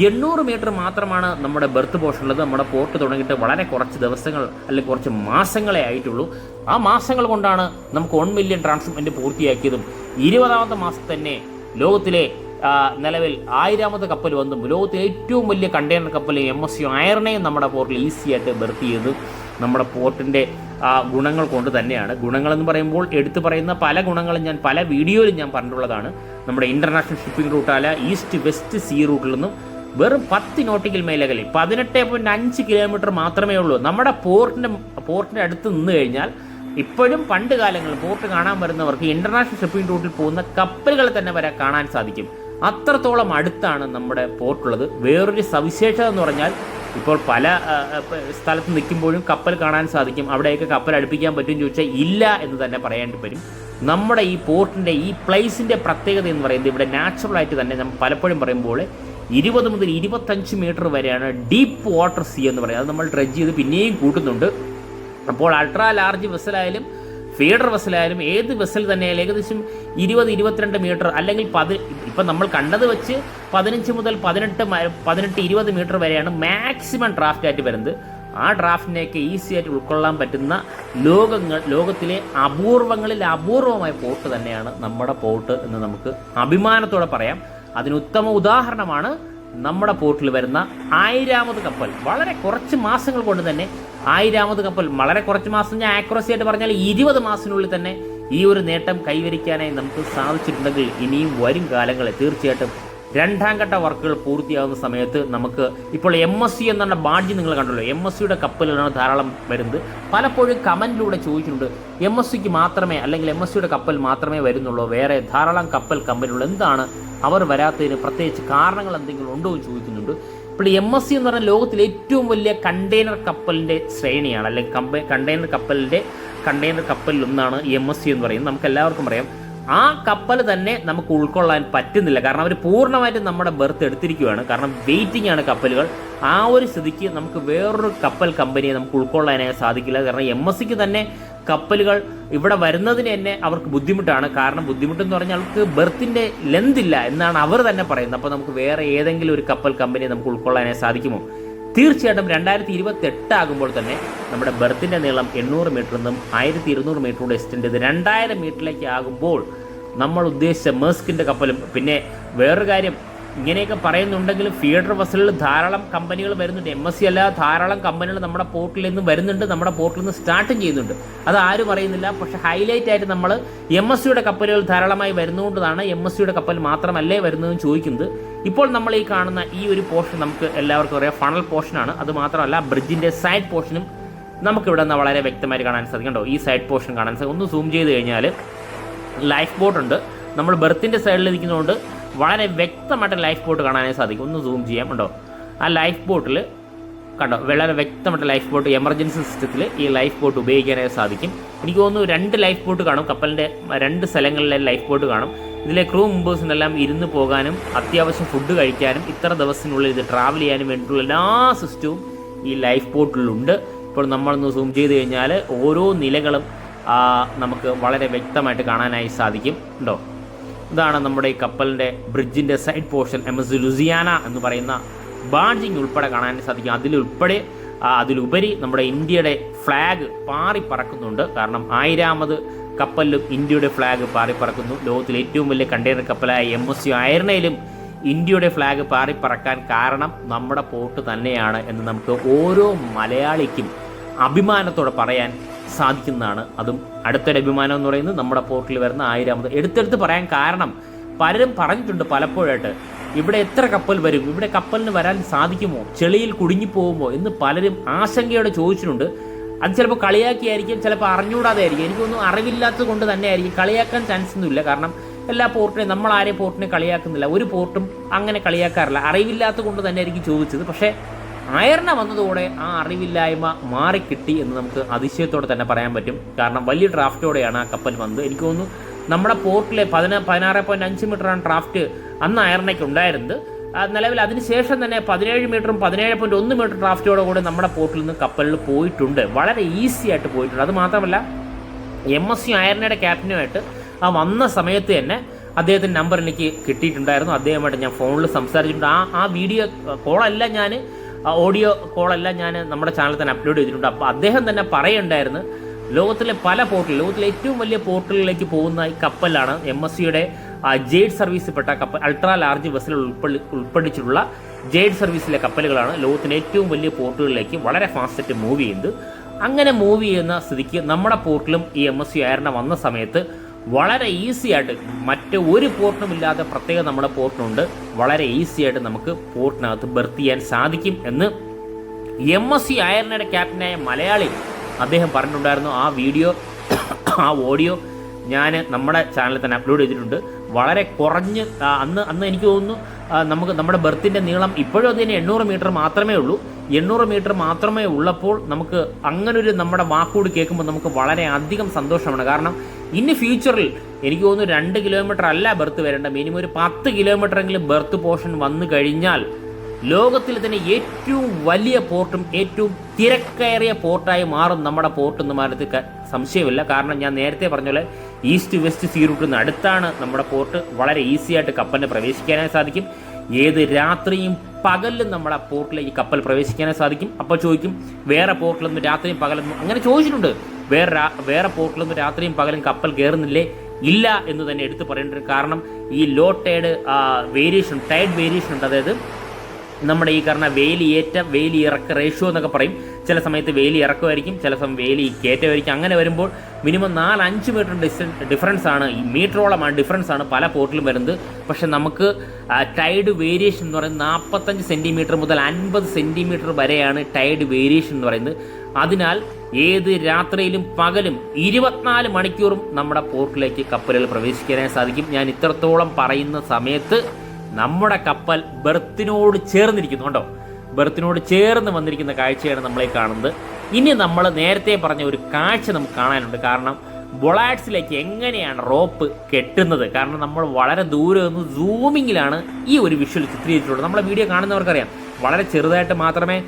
800 മീറ്റർ മാത്രമാണ് നമ്മുടെ ബെർത്ത് പോർഷനുള്ളത്. നമ്മുടെ പോർട്ട് തുടങ്ങിയിട്ട് വളരെ കുറച്ച് ദിവസങ്ങൾ അല്ലെങ്കിൽ കുറച്ച് മാസങ്ങളെ ആയിട്ടുള്ളൂ. ആ മാസങ്ങൾ കൊണ്ടാണ് നമുക്ക് 1 മില്യൺ ട്രാൻസ്ഷിപ്മെൻറ്റ് പൂർത്തിയാക്കിയതും 20ാമത്തെ മാസം തന്നെ ലോകത്തിലെ നിലവിൽ 1000ാമത് കപ്പൽ വന്നും ലോകത്തിലെ ഏറ്റവും വലിയ കണ്ടെയ്നർ കപ്പൽ MSC അയർണയും നമ്മുടെ പോർട്ടിൽ ഈസിയായിട്ട് ബെർത്ത് ചെയ്ത് നമ്മുടെ പോർട്ടിൻ്റെ ഗുണങ്ങൾ കൊണ്ട് തന്നെയാണ്. ഗുണങ്ങളെന്ന് പറയുമ്പോൾ എടുത്തു പറയുന്ന പല ഗുണങ്ങളും ഞാൻ പല വീഡിയോയിലും ഞാൻ പറഞ്ഞിട്ടുള്ളതാണ്. നമ്മുടെ ഇൻ്റർനാഷണൽ ഷിപ്പിംഗ് റൂട്ടായ ഈസ്റ്റ് വെസ്റ്റ് സീ റൂട്ടിൽ നിന്നും വെറും 10 നോട്ടിക്കൽ മൈലകളിൽ 18.5 കിലോമീറ്റർ മാത്രമേ ഉള്ളൂ. നമ്മുടെ പോർട്ടിൻ്റെ അടുത്ത് നിന്ന് കഴിഞ്ഞാൽ ഇപ്പോഴും പണ്ട് കാലങ്ങളിൽ പോർട്ട് കാണാൻ വരുന്നവർക്ക് ഇൻ്റർനാഷണൽ ഷിപ്പിംഗ് റൂട്ടിൽ പോകുന്ന കപ്പലുകൾ തന്നെ വരെ കാണാൻ സാധിക്കും. അത്രത്തോളം അടുത്താണ് നമ്മുടെ പോർട്ടുള്ളത്. വേറൊരു സവിശേഷത എന്ന് പറഞ്ഞാൽ ഇപ്പോൾ പല സ്ഥലത്ത് നിൽക്കുമ്പോഴും കപ്പൽ കാണാൻ സാധിക്കും. അവിടെയൊക്കെ കപ്പൽ അടുപ്പിക്കാൻ പറ്റുമെന്ന് ചോദിച്ചാൽ ഇല്ല എന്ന് തന്നെ പറയേണ്ടി വരും. നമ്മുടെ ഈ പോർട്ടിൻ്റെ ഈ പ്ലേസിൻ്റെ പ്രത്യേകത എന്ന് പറയുന്നത് ഇവിടെ നാച്ചുറലായിട്ട് തന്നെ നമ്മൾ പലപ്പോഴും പറയുമ്പോൾ 20 മുതൽ 25 മീറ്റർ വരെയാണ് ഡീപ്പ് വാട്ടർ സീ എന്ന് പറയുന്നത്. അത് നമ്മൾ ഡ്രഡ്ജ് ചെയ്ത് പിന്നെയും കൂട്ടുന്നുണ്ട്. അപ്പോൾ അൾട്രാ ലാർജ് വെസലായാലും ഫീഡർ വെസലായാലും ഏത് വെസൽ തന്നെയായാലും ഏകദേശം 20-22 മീറ്റർ അല്ലെങ്കിൽ ഇപ്പം നമ്മൾ കണ്ടത് വെച്ച് 15 മുതൽ 18-20 മീറ്റർ വരെയാണ് മാക്സിമം ഡ്രാഫ്റ്റ് ആയിട്ട് വരുന്നത്. ആ ഡ്രാഫ്റ്റിനെയൊക്കെ ഈസി ആയിട്ട് ഉൾക്കൊള്ളാൻ പറ്റുന്ന ലോകത്തിലെ അപൂർവങ്ങളിൽ അപൂർവമായ പോർട്ട് തന്നെയാണ് നമ്മുടെ പോർട്ട് എന്ന് നമുക്ക് അഭിമാനത്തോടെ പറയാം. അതിന് ഉത്തമ ഉദാഹരണമാണ് നമ്മുടെ പോർട്ടിൽ വരുന്ന 1000ാമത് കപ്പൽ. വളരെ കുറച്ച് മാസങ്ങൾ കൊണ്ട് തന്നെ 1000ാമത് കപ്പൽ, വളരെ കുറച്ച് മാസം, ഞാൻ ആക്യുറസി ആയിട്ട് പറഞ്ഞാൽ 20 മാസത്തിനുള്ളിൽ തന്നെ ഈ ഒരു നേട്ടം കൈവരിക്കാനായി നമുക്ക് സാധിച്ചിട്ടുണ്ടെങ്കിൽ ഇനിയും വരും കാലങ്ങളിൽ തീർച്ചയായിട്ടും രണ്ടാം ഘട്ട വർക്കുകൾ പൂർത്തിയാകുന്ന സമയത്ത് നമുക്ക് ഇപ്പോൾ MSC എന്നുള്ള ബാഡ്ജ് നിങ്ങൾ കണ്ടല്ലോ, MSCയുടെ കപ്പലുകളാണ് ധാരാളം വരുന്നത്. പലപ്പോഴും കമൻറ്റിലൂടെ ചോദിച്ചിട്ടുണ്ട്, MSCക്ക് മാത്രമേ അല്ലെങ്കിൽ MSCയുടെ കപ്പൽ മാത്രമേ വരുന്നുള്ളൂ, വേറെ ധാരാളം കപ്പൽ കമ്പനികൾ എന്താണ് അവർ വരാത്തതിന് പ്രത്യേകിച്ച് കാരണങ്ങൾ എന്തെങ്കിലും ഉണ്ടോ എന്ന് ചോദിക്കുന്നുണ്ട്. ഇപ്പോൾ MSC എന്ന് പറഞ്ഞാൽ ലോകത്തിലെ ഏറ്റവും വലിയ കണ്ടെയ്നർ കപ്പലിൻ്റെ ശ്രേണിയാണ്, അല്ലെങ്കിൽ കണ്ടെയ്നർ കപ്പലിൽ ഒന്നാണ് MSC എന്ന് പറയുന്നത്. നമുക്ക് എല്ലാവർക്കും അറിയാം. ആ കപ്പൽ തന്നെ നമുക്ക് ഉൾക്കൊള്ളാൻ പറ്റുന്നില്ല, കാരണം അവർ പൂർണ്ണമായിട്ടും നമ്മുടെ ബെർത്ത് എടുത്തിരിക്കുകയാണ്. കാരണം വെയിറ്റിംഗ് ആണ് കപ്പലുകൾ. ആ ഒരു സ്ഥിതിക്ക് നമുക്ക് വേറൊരു കപ്പൽ കമ്പനിയെ നമുക്ക് ഉൾക്കൊള്ളാനായി സാധിക്കില്ല. കാരണം MSCക്ക് തന്നെ കപ്പലുകൾ ഇവിടെ വരുന്നതിന് തന്നെ അവർക്ക് ബുദ്ധിമുട്ടാണ്. കാരണം ബുദ്ധിമുട്ടെന്ന് പറഞ്ഞാൽ അവർക്ക് ബെർത്തിൻ്റെ ലെന്ത് ഇല്ല എന്നാണ് അവർ തന്നെ പറയുന്നത്. അപ്പോൾ നമുക്ക് വേറെ ഏതെങ്കിലും ഒരു കപ്പൽ കമ്പനിയെ നമുക്ക് ഉൾക്കൊള്ളാനായി സാധിക്കുമോ? തീർച്ചയായിട്ടും 2028 ആകുമ്പോൾ തന്നെ നമ്മുടെ ബെർത്തിൻ്റെ നീളം 800 മീറ്ററിൽ നിന്നും 1200 മീറ്ററോട് എക്സ്റ്റെൻഡ് ചെയ്ത് 2000 മീറ്ററിലേക്ക് ആകുമ്പോൾ നമ്മൾ ഉദ്ദേശിച്ച മേഴ്സ്കിൻ്റെ കപ്പലും, പിന്നെ വേറൊരു കാര്യം, ഇങ്ങനെയൊക്കെ പറയുന്നുണ്ടെങ്കിലും ഫീഡർ വസലുകൾ ധാരാളം കമ്പനികൾ വരുന്നുണ്ട്. MSC അല്ലാതെ ധാരാളം കമ്പനികൾ നമ്മുടെ പോർട്ടിൽ നിന്ന് വരുന്നുണ്ട്, നമ്മുടെ പോർട്ടിൽ നിന്ന് സ്റ്റാർട്ടും ചെയ്യുന്നുണ്ട്. അത് ആരും അറിയുന്നില്ല. പക്ഷേ ഹൈലൈറ്റ് ആയിട്ട് നമ്മൾ MSCയുടെ കപ്പലുകൾ ധാരാളമായി വരുന്നതുകൊണ്ടാണ് MSCയുടെ കപ്പൽ മാത്രമല്ലേ വരുന്നതെന്ന് ചോദിക്കുന്നത്. ഇപ്പോൾ നമ്മൾ ഈ കാണുന്ന ഈ ഒരു പോർഷൻ നമുക്ക് എല്ലാവർക്കും അറിയാം, ഫണൽ പോർഷനാണ്. അത് മാത്രമല്ല ബ്രിഡ്ജിൻ്റെ സൈഡ് പോർഷനും നമുക്കിവിടെ നിന്ന് വളരെ വ്യക്തമായിട്ട് കാണാൻ സാധിക്കും. കേട്ടോ, ഈ സൈഡ് പോർഷൻ കാണാൻ സാധിക്കും. ഒന്ന് സൂം ചെയ്ത് കഴിഞ്ഞാൽ ലൈഫ് ബോട്ട് ഉണ്ട്. നമ്മൾ ബെർത്തിൻ്റെ സൈഡിൽ ഇരിക്കുന്നതുകൊണ്ട് വളരെ വ്യക്തമായിട്ട് ലൈഫ് ബോട്ട് കാണാനേ സാധിക്കും. ഒന്ന് സൂം ചെയ്യാം. കണ്ടോ, ആ ലൈഫ് ബോട്ടിൽ കണ്ടോ, വളരെ വ്യക്തമായിട്ട് ലൈഫ് ബോട്ട്, എമർജൻസി സിസ്റ്റത്തിൽ ഈ ലൈഫ് ബോട്ട് ഉപയോഗിക്കാനായി സാധിക്കും. എനിക്ക് തോന്നുന്നു 2 ലൈഫ് ബോട്ട് കാണും, കപ്പലിൻ്റെ 2 സ്ഥലങ്ങളിലെ ലൈഫ് ബോട്ട് കാണും. ഇതിലെ ക്രൂ മെമ്പേഴ്സിനെല്ലാം ഇരുന്ന് പോകാനും അത്യാവശ്യം ഫുഡ് കഴിക്കാനും ഇത്ര ദിവസത്തിനുള്ളിൽ ഇത് ട്രാവൽ ചെയ്യാനും വേണ്ടിയിട്ടുള്ള എല്ലാ സിസ്റ്റവും ഈ ലൈഫ് ബോട്ടിലുണ്ട്. ഇപ്പോൾ നമ്മളൊന്ന് സൂം ചെയ്ത് കഴിഞ്ഞാൽ ഓരോ നിലകളും നമുക്ക് വളരെ വ്യക്തമായിട്ട് കാണാനായി സാധിക്കും. ഉണ്ടോ, ഇതാണ് നമ്മുടെ ഈ കപ്പലിൻ്റെ ബ്രിഡ്ജിൻ്റെ സൈഡ് പോർഷൻ. MSC ലൂസിയാന എന്ന് പറയുന്ന ബാഡ്ജിങ് ഉൾപ്പെടെ കാണാൻ സാധിക്കും. അതിലുപരി നമ്മുടെ ഇന്ത്യയുടെ ഫ്ലാഗ് പാറി പറക്കുന്നുണ്ട്. കാരണം 1000ാമത് കപ്പലിലും ഇന്ത്യയുടെ ഫ്ലാഗ് പാറി പറക്കുന്നു. ലോകത്തിലെ ഏറ്റവും വലിയ കണ്ടെയ്നർ കപ്പലായ MSC അയർനയിലും ഇന്ത്യയുടെ ഫ്ലാഗ് പാറി പറക്കാൻ കാരണം നമ്മുടെ പോർട്ട് തന്നെയാണ് എന്ന് നമുക്ക് ഓരോ മലയാളിക്കും അഭിമാനത്തോടെ പറയാൻ സാധിക്കുന്നതാണ്. അതും അടുത്തൊരു അഭിമാനം എന്ന് പറയുന്നത് നമ്മുടെ പോർട്ടിൽ വരുന്ന 1000ാമത്. എടുത്തെടുത്ത് പറയാൻ കാരണം പലരും പറഞ്ഞിട്ടുണ്ട് പലപ്പോഴായിട്ട്, ഇവിടെ എത്ര കപ്പൽ വരും, ഇവിടെ കപ്പലിന് വരാൻ സാധിക്കുമോ, ചെളിയിൽ കുടുങ്ങിപ്പോകുമോ എന്ന് പലരും ആശങ്കയോടെ ചോദിച്ചിട്ടുണ്ട്. അത് ചിലപ്പോൾ കളിയാക്കിയായിരിക്കും, ചിലപ്പോൾ അറിഞ്ഞുകൂടാതെ ആയിരിക്കും. എനിക്കൊന്നും അറിവില്ലാത്തത് കൊണ്ട് തന്നെ ആയിരിക്കും. കളിയാക്കാൻ ചാൻസ് ഒന്നുമില്ല. കാരണം എല്ലാ പോർട്ടിനെയും നമ്മൾ ആരെയും പോർട്ടിനെ കളിയാക്കുന്നില്ല, ഒരു പോർട്ടും അങ്ങനെ കളിയാക്കാറില്ല. അറിവില്ലാത്തത് കൊണ്ട് തന്നെ ആയിരിക്കും ചോദിച്ചത്. പക്ഷേ അയർന വന്നതോടെ ആ അറിവില്ലായ്മ മാറിക്കിട്ടി എന്ന് നമുക്ക് അതിശയത്തോടെ തന്നെ പറയാൻ പറ്റും. കാരണം വലിയ ഡ്രാഫ്റ്റോടെയാണ് ആ കപ്പൽ വന്നത്. എനിക്ക് തോന്നുന്നു നമ്മുടെ പോർട്ടിലെ 16.5 മീറ്ററാണ് ഡ്രാഫ്റ്റ് അന്ന് അയർനയ്ക്ക് ഉണ്ടായിരുന്നത്. നിലവിൽ അതിനുശേഷം തന്നെ 17 മീറ്ററും 17.1 മീറ്റർ ഡ്രാഫ്റ്റോടെ കൂടെ നമ്മുടെ പോർട്ടിൽ നിന്ന് കപ്പലിൽ പോയിട്ടുണ്ട്. വളരെ ഈസി ആയിട്ട് പോയിട്ടുണ്ട്. അത് മാത്രമല്ല MSC അയർനയുടെ ക്യാപ്റ്റനുമായിട്ട് വന്ന സമയത്ത് തന്നെ അദ്ദേഹത്തിൻ്റെ നമ്പർ എനിക്ക് കിട്ടിയിട്ടുണ്ടായിരുന്നു. അദ്ദേഹമായിട്ട് ഞാൻ ഫോണിൽ സംസാരിച്ചിട്ടുണ്ട്. ആ വീഡിയോ കോളല്ല, ഓഡിയോ കോളെല്ലാം ഞാൻ നമ്മുടെ ചാനലിൽ തന്നെ അപ്ലോഡ് ചെയ്തിട്ടുണ്ട്. അപ്പോൾ അദ്ദേഹം തന്നെ പറയുണ്ടായിരുന്നു, ലോകത്തിലെ പല പോർട്ടുകൾ, ലോകത്തിലെ ഏറ്റവും വലിയ പോർട്ടുകളിലേക്ക് പോകുന്ന ഈ കപ്പലാണ് MSCയുടെ ജെയ്ഡ് സർവീസിൽപ്പെട്ട കപ്പൽ. അൾട്രാ ലാർജ് വെസലുകൾ ഉൾപ്പെട്ടിട്ടുള്ള ജെയ്ഡ് സർവീസിലെ കപ്പലുകളാണ് ലോകത്തിലെ ഏറ്റവും വലിയ പോർട്ടുകളിലേക്ക് വളരെ ഫാസ്റ്റായിട്ട് മൂവ് ചെയ്യുന്നത്. അങ്ങനെ മൂവ് ചെയ്യുന്ന സ്ഥിതിക്ക് നമ്മുടെ പോർട്ടിലും ഈ MSC അയർന വന്ന സമയത്ത് വളരെ ഈസി ആയിട്ട്, മറ്റ് ഒരു പോർട്ടിനും ഇല്ലാത്ത പ്രത്യേകം നമ്മുടെ പോർട്ടിനുണ്ട്, വളരെ ഈസി ആയിട്ട് നമുക്ക് പോർട്ടിനകത്ത് ബെർത്ത് ചെയ്യാൻ സാധിക്കും എന്ന് MSC അയർനയുടെ ക്യാപ്റ്റനായ മലയാളി അദ്ദേഹം പറഞ്ഞിട്ടുണ്ടായിരുന്നു. ആ ഓഡിയോ ഞാൻ നമ്മുടെ ചാനലിൽ തന്നെ അപ്ലോഡ് ചെയ്തിട്ടുണ്ട്. വളരെ കുറഞ്ഞ് അന്ന് എനിക്ക് തോന്നുന്നു നമ്മുടെ ബെർത്തിൻ്റെ നീളം ഇപ്പോഴും അതിന് 800 മീറ്റർ മാത്രമേ ഉള്ളൂ. 800 മീറ്റർ മാത്രമേ ഉള്ളപ്പോൾ നമുക്ക് അങ്ങനൊരു നമ്മുടെ വാക്കുകൂടി കേൾക്കുമ്പോൾ നമുക്ക് വളരെ അധികം സന്തോഷമാണ്. കാരണം ഇനി ഫ്യൂച്ചറിൽ എനിക്ക് തോന്നുന്നു 2 കിലോമീറ്റർ അല്ല ബെർത്ത് വരേണ്ട, മിനിമം ഒരു 10 കിലോമീറ്ററെങ്കിലും ബെർത്ത് പോർഷൻ വന്നു കഴിഞ്ഞാൽ ലോകത്തിൽ തന്നെ ഏറ്റവും വലിയ പോർട്ടും ഏറ്റവും തിരക്കേറിയ പോർട്ടായി മാറും നമ്മുടെ പോർട്ട് എന്ന് മാറത്ത് സംശയമില്ല. കാരണം ഞാൻ നേരത്തെ പറഞ്ഞ പോലെ ഈസ്റ്റ് വെസ്റ്റ് സീ റൂട്ടിന് അടുത്താണ് നമ്മുടെ പോർട്ട്. വളരെ ഈസി ആയിട്ട് കപ്പലിന് പ്രവേശിക്കാനായി സാധിക്കും. ഏത് രാത്രിയും പകലിലും നമ്മുടെ പോർട്ടിലേക്ക് കപ്പൽ പ്രവേശിക്കാനായി സാധിക്കും. അപ്പോൾ ചോദിക്കും, വേറെ പോർട്ടിലൊന്നും രാത്രിയും പകലൊന്നും, അങ്ങനെ ചോദിച്ചിട്ടുണ്ട്, വേറെ പോർട്ടിലൊന്നും രാത്രിയും പകലും കപ്പൽ കയറുന്നില്ലേ? ഇല്ല എന്ന് തന്നെ എടുത്ത് പറയേണ്ടത്. കാരണം ഈ ലോ ടൈഡ് വേരിയേഷൻ ഉണ്ട്. അതായത് നമ്മുടെ ഈ കാരണം വേലിയേറ്റം വേലി ഇറക്ക റേഷ്യോ എന്നൊക്കെ പറയും. ചില സമയത്ത് വേലി ഇറക്കമായിരിക്കും, ചില സമയം വേലി കയറ്റമായിരിക്കും. അങ്ങനെ വരുമ്പോൾ മിനിമം 4-5 മീറ്റർ ഡിഫറൻസ് ആണ്, ഈ മീറ്ററോളമാണ് ഡിഫറൻസ് ആണ് പല പോർട്ടിലും വരുന്നത്. പക്ഷെ നമുക്ക് ടൈഡ് വേരിയേഷൻ എന്ന് പറയുന്നത് 45 സെൻറ്റിമീറ്റർ മുതൽ 50 സെൻറ്റിമീറ്റർ വരെയാണ് ടൈഡ് വേരിയേഷൻ എന്ന് പറയുന്നത്. അതിനാൽ ഏത് രാത്രിയിലും പകലും 24 മണിക്കൂറും നമ്മുടെ പോർട്ടിലേക്ക് കപ്പലുകൾ പ്രവേശിക്കാനായി സാധിക്കും. ഞാൻ ഇത്രത്തോളം പറയുന്ന സമയത്ത് നമ്മുടെ കപ്പൽ ബെർത്തിനോട് ചേർന്നിരിക്കുന്നു. കണ്ടോ, ബെർത്തിനോട് ചേർന്ന് വന്നിരിക്കുന്ന കാഴ്ചയാണ് നമ്മളെ കാണുന്നത്. ഇനി നമ്മൾ നേരത്തെ പറഞ്ഞ ഒരു കാഴ്ച നമുക്ക് കാണാനുണ്ട്. കാരണം ബൊളാഡ്സിലേക്ക് എങ്ങനെയാണ് റോപ്പ് കെട്ടുന്നത്. കാരണം നമ്മൾ വളരെ ദൂരെ നിന്ന് സൂമിങ്ങിലാണ് ഈ ഒരു വിഷ്വൽ ചിത്രീകരിച്ചിട്ടുള്ളത്. നമ്മളെ വീഡിയോ കാണുന്നവർക്കറിയാം, വളരെ ചെറുതായിട്ട് മാത്രമേ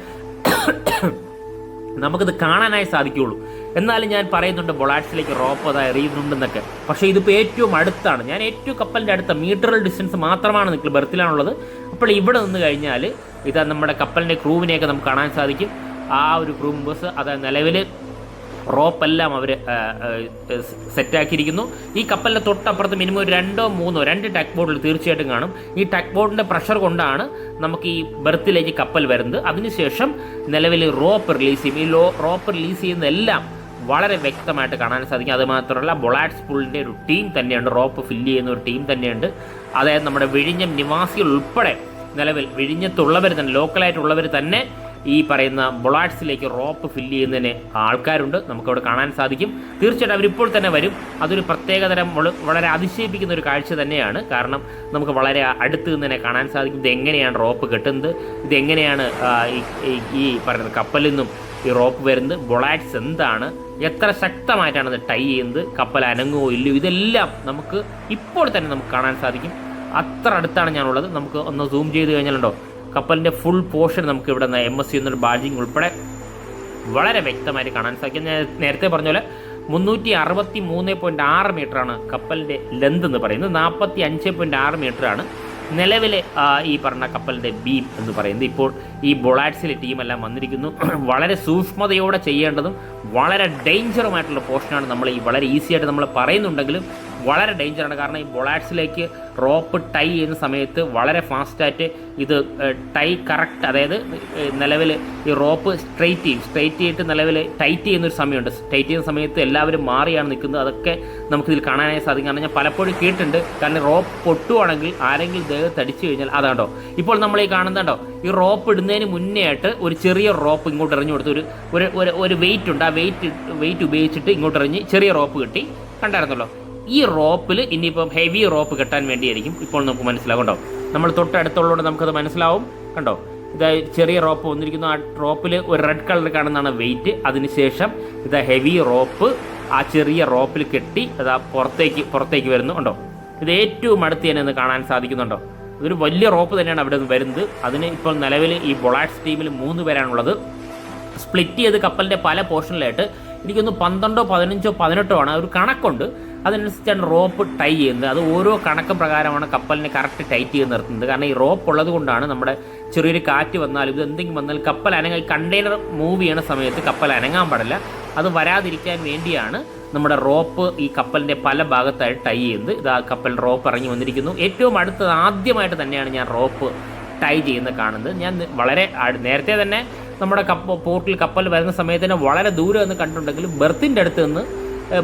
നമുക്കിത് കാണാനായി സാധിക്കുകയുള്ളൂ. എന്നാലും ഞാൻ പറയുന്നുണ്ട് ബൊളാഡ്സിലേക്ക് റോപ്പ് അത് എറിയുന്നുണ്ടെന്നൊക്കെ. പക്ഷേ ഇതിപ്പോൾ ഏറ്റവും അടുത്താണ്, ഞാൻ ഏറ്റവും കപ്പലിൻ്റെ അടുത്ത മീറ്ററൽ ഡിസ്റ്റൻസ് മാത്രമാണ് നിൽക്കുന്നത്, ബെർത്തിലാണുള്ളത്. അപ്പോൾ ഇവിടെ നിന്ന് കഴിഞ്ഞാൽ ഇതാ നമ്മുടെ കപ്പലിൻ്റെ ക്രൂവിനെയൊക്കെ നമുക്ക് കാണാൻ സാധിക്കും. ആ ഒരു ക്രൂ മെമ്പേഴ്സ് അത് നിലവിൽ റോപ്പെല്ലാം അവർ സെറ്റാക്കിയിരിക്കുന്നു. ഈ കപ്പലിൻ്റെ തൊട്ടപ്പുറത്ത് മിനിമം ഒരു 2 ടക്ക് ബോർഡിൽ തീർച്ചയായിട്ടും കാണും. ഈ ടക്ക് ബോർഡിൻ്റെ പ്രഷർ കൊണ്ടാണ് നമുക്ക് ഈ ബെർത്തിലേക്ക് കപ്പൽ വരുന്നത്. അതിനുശേഷം നിലവിൽ റോപ്പ് റിലീസ് ചെയ്യും. ഈ റോപ്പ് റിലീസ് ചെയ്യുന്നതെല്ലാം വളരെ വ്യക്തമായിട്ട് കാണാൻ സാധിക്കും. അതുമാത്രമല്ല ബൊളാഡ്സ് പുള്ളിൻ്റെ ഒരു ടീം തന്നെയുണ്ട്, റോപ്പ് ഫില്ല് ചെയ്യുന്ന ഒരു ടീം തന്നെയുണ്ട്. അതായത് നമ്മുടെ വിഴിഞ്ഞം നിവാസികൾ ഉൾപ്പെടെ നിലവിൽ വിഴിഞ്ഞത്തുള്ളവർ തന്നെ, ലോക്കലായിട്ടുള്ളവർ തന്നെ ഈ പറയുന്ന ബൊളാഡ്സിലേക്ക് റോപ്പ് ഫില്ല് ചെയ്യുന്നതിന് ആൾക്കാരുണ്ട്, നമുക്കവിടെ കാണാൻ സാധിക്കും. തീർച്ചയായിട്ടും അവരിപ്പോൾ തന്നെ വരും. അതൊരു പ്രത്യേകതരം വളരെ അതിശയിപ്പിക്കുന്ന ഒരു കാഴ്ച തന്നെയാണ്. കാരണം നമുക്ക് വളരെ അടുത്ത് നിന്ന് തന്നെ കാണാൻ സാധിക്കും ഇതെങ്ങനെയാണ് റോപ്പ് കെട്ടുന്നത്, ഇതെങ്ങനെയാണ് ഈ പറയുന്ന കപ്പലിൽ നിന്നും ഈ റോപ്പ് വരുന്നത്, ബൊളാഡ്സ് എന്താണ്, എത്ര ശക്തമായിട്ടാണ് അത് ടൈ ചെയ്യുന്നത്, കപ്പൽ അനങ്ങുമോ ഇല്ലയോ, ഇതെല്ലാം നമുക്ക് ഇപ്പോൾ തന്നെ നമുക്ക് കാണാൻ സാധിക്കും. അത്ര അടുത്താണ് ഞാനുള്ളത്. നമുക്ക് ഒന്ന് സൂം ചെയ്ത് കഴിഞ്ഞാലുണ്ടോ കപ്പലിൻ്റെ ഫുൾ പോർഷൻ നമുക്ക് ഇവിടെ നിന്ന് MSC എന്നൊരു ബാഡ്ജിങ് ഉൾപ്പെടെ വളരെ വ്യക്തമായിട്ട് കാണാൻ സാധിക്കും. ഞാൻ നേരത്തെ പറഞ്ഞ പോലെ 363.6 മീറ്ററാണ് കപ്പലിൻ്റെ ലെന്ത് എന്ന് പറയുന്നത്. 45.6 മീറ്ററാണ് നിലവിലെ ഈ പറഞ്ഞ കപ്പലിൻ്റെ ബീം എന്ന് പറയുന്നത്. ഇപ്പോൾ ഈ ബൊളാഡ്സിലെ ടീമെല്ലാം വന്നിരിക്കുന്നു. വളരെ സൂക്ഷ്മതയോടെ ചെയ്യേണ്ടതും വളരെ ഡേഞ്ചറുമായിട്ടുള്ള പോർഷനാണ്. നമ്മൾ ഈ വളരെ ഈസി ആയിട്ട് നമ്മൾ പറയുന്നുണ്ടെങ്കിലും വളരെ ഡേഞ്ചറാണ്. കാരണം ഈ ബൊളാഡ്സിലേക്ക് റോപ്പ് ടൈ ചെയ്യുന്ന സമയത്ത് വളരെ ഫാസ്റ്റായിട്ട് ഇത് ടൈ കറക്റ്റ്, അതായത് നിലവിൽ ഈ റോപ്പ് സ്ട്രെയിറ്റ് ചെയ്തിട്ട് നിലവിൽ ടൈറ്റ് ചെയ്യുന്നൊരു സമയമുണ്ട്. ടൈറ്റ് ചെയ്യുന്ന സമയത്ത് എല്ലാവരും മാറിയാണ് നിൽക്കുന്നത്. അതൊക്കെ നമുക്കിതിൽ കാണാനായി സാധിക്കും. കാരണം ഞാൻ പലപ്പോഴും കേട്ടിട്ടുണ്ട്, കാരണം റോപ്പ് പൊട്ടുവാണെങ്കിൽ ആരെങ്കിലും ദേഹത്ത് അടിച്ചു കഴിഞ്ഞാൽ അതാണ്ടോ ഇപ്പോൾ നമ്മൾ ഈ കാണുന്നുണ്ടോ, ഈ റോപ്പ് ഇടുന്നതിന് മുന്നേ ആയിട്ട് ഒരു ചെറിയ റോപ്പ് ഇങ്ങോട്ട് എറിഞ്ഞു കൊടുത്ത് ഒരു വെയിറ്റ് ഉണ്ട്. ആ വെയിറ്റ് ഉപയോഗിച്ചിട്ട് ഇങ്ങോട്ട് എറിഞ്ഞ് ചെറിയ റോപ്പ് കിട്ടി, കണ്ടായിരുന്നല്ലോ. ഈ റോപ്പിൽ ഇനിയിപ്പം ഹെവി റോപ്പ് കെട്ടാൻ വേണ്ടിയായിരിക്കും. ഇപ്പോൾ നമുക്ക് മനസ്സിലാവും കണ്ടോ, നമ്മൾ തൊട്ടടുത്തുള്ളതുകൊണ്ട് നമുക്കത് മനസ്സിലാവും. കണ്ടോ, ഇതാ ചെറിയ റോപ്പ് വന്നിരിക്കുന്നു. ആ റോപ്പിൽ ഒരു റെഡ് കളർ കാണുന്നതാണ് വെയിറ്റ്. അതിനുശേഷം ഇതാ ഹെവി റോപ്പ് ആ ചെറിയ റോപ്പിൽ കെട്ടി അതാ പുറത്തേക്ക് വരുന്നു. കണ്ടോ, ഇത് ഏറ്റവും അടുത്ത് തന്നെ ഒന്ന് കാണാൻ സാധിക്കുന്നുണ്ടോ. ഇതൊരു വലിയ റോപ്പ് തന്നെയാണ് അവിടെ നിന്ന് വരുന്നത്. അതിന് ഇപ്പോൾ നിലവിൽ ഈ ബൊളാഡ്സ് ടീമിൽ 3 പേരാണുള്ളത്. സ്പ്ലിറ്റ് ചെയ്ത് കപ്പലിൻ്റെ പല പോർഷനിലായിട്ട് എനിക്കൊന്ന് 12, 15, 18 ആണ് ഒരു കണക്കുണ്ട്. അതനുസരിച്ചാണ് റോപ്പ് ടൈ ചെയ്യുന്നത്. അത് ഓരോ കണക്ക് പ്രകാരമാണ് കപ്പലിനെ കറക്റ്റ് ടൈറ്റ് ചെയ്ത് നിർത്തുന്നത്. കാരണം ഈ റോപ്പ് ഉള്ളത് കൊണ്ടാണ് നമ്മുടെ ചെറിയൊരു കാറ്റ് വന്നാലും ഇത് എന്തെങ്കിലും വന്നാലും കപ്പൽ ഈ കണ്ടെയ്നർ മൂവ് ചെയ്യണ സമയത്ത് കപ്പൽ അനങ്ങാൻ പാടില്ല. അത് വരാതിരിക്കാൻ വേണ്ടിയാണ് നമ്മുടെ റോപ്പ് ഈ കപ്പലിൻ്റെ പല ഭാഗത്തായിട്ട് ടൈ ചെയ്യുന്നത്. ഇത് ആ കപ്പൽ റോപ്പ് ഇറങ്ങി വന്നിരിക്കുന്നു. ഏറ്റവും അടുത്തത് ആദ്യമായിട്ട് തന്നെയാണ് ഞാൻ റോപ്പ് ടൈ ചെയ്യുന്നത് കാണുന്നത്. ഞാൻ വളരെ നേരത്തെ തന്നെ നമ്മുടെ പോർട്ടിൽ കപ്പൽ വരുന്ന സമയത്ത് തന്നെ വളരെ ദൂരെ നിന്ന് കണ്ടിട്ടുണ്ടെങ്കിലും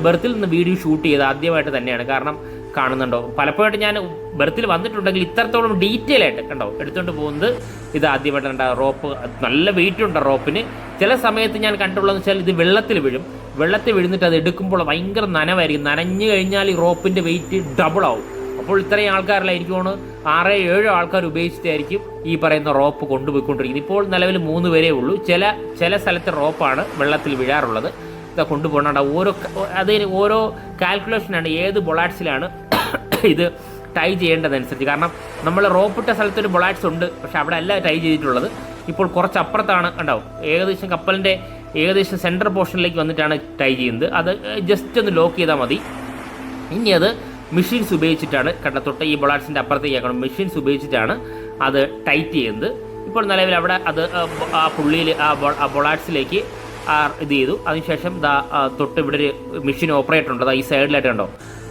ബെർത്തിൽ നിന്ന് വീഡിയോ ഷൂട്ട് ചെയ്ത് ആദ്യമായിട്ട് തന്നെയാണ്. കാരണം കാണുന്നുണ്ടോ, പലപ്പോഴായിട്ട് ഞാൻ ബെർത്തിൽ വന്നിട്ടുണ്ടെങ്കിൽ ഇത്രത്തോളം ഡീറ്റെയിൽ ആയിട്ട് കണ്ടോ എടുത്തുകൊണ്ട് പോകുന്നത് ഇത് ആദ്യമായിട്ട് കണ്ട. റോപ്പ് നല്ല വെയിറ്റ് ഉണ്ട് റോപ്പിന്. ചില സമയത്ത് ഞാൻ കണ്ടുള്ളതെന്ന് വെച്ചാൽ ഇത് വെള്ളത്തിൽ വീഴുന്നിട്ട് അത് എടുക്കുമ്പോൾ ഭയങ്കര നനവായിരിക്കും. നനഞ്ഞു കഴിഞ്ഞാൽ ഈ റോപ്പിൻ്റെ വെയിറ്റ് ഡബിൾ ആവും. അപ്പോൾ ഇത്രയും ആൾക്കാരല്ല, എനിക്ക് തോന്നുന്നു 6-7 ആൾക്കാർ ഉപയോഗിച്ചിട്ടായിരിക്കും ഈ പറയുന്ന റോപ്പ് കൊണ്ടുപോയിക്കൊണ്ടിരിക്കുന്നത്. ഇപ്പോൾ നിലവിൽ 3 പേരേ ഉള്ളൂ. ചില സ്ഥലത്തെ റോപ്പാണ് വെള്ളത്തിൽ വീഴാറുള്ളത്. ഇതാ കൊണ്ടുപോകണ്ട ഓരോ കാൽക്കുലേഷനാണ് ഏത് ബൊളാഡ്സിലാണ് ഇത് ടൈ ചെയ്യേണ്ടതനുസരിച്ച്. കാരണം നമ്മൾ റോപ്പിട്ട സ്ഥലത്തൊരു ബൊളാഡ്സ് ഉണ്ട്, പക്ഷെ അവിടെ അല്ല ടൈ ചെയ്തിട്ടുള്ളത്. ഇപ്പോൾ കുറച്ച് അപ്പുറത്താണ് ഉണ്ടാവും. ഏകദേശം കപ്പലിൻ്റെ സെൻട്രൽ പോർഷനിലേക്ക് വന്നിട്ടാണ് ടൈ ചെയ്യുന്നത്. അത് ജസ്റ്റ് ഒന്ന് ലോക്ക് ചെയ്താൽ മതി. ഇനി അത് മെഷീൻസ് ഉപയോഗിച്ചിട്ടാണ് തൊട്ട് ഈ ബൊളാഡ്സിൻ്റെ അപ്പുറത്തേക്ക് ആക്കണം. മെഷീൻസ് ഉപയോഗിച്ചിട്ടാണ് അത് ടൈറ്റ് ചെയ്യുന്നത്. ഇപ്പോൾ നിലവിൽ അവിടെ അത് ആ പുള്ളിയിൽ ആ ബൊളാഡ്സിലേക്ക് ഇത് ചെയ്തു. അതിനുശേഷം തൊട്ട് ഇവിടെ ഒരു മെഷീൻ ഓപ്പറേറ്റർ ഉണ്ട്. ഈ സൈഡിലായിട്ട് കണ്ടോ,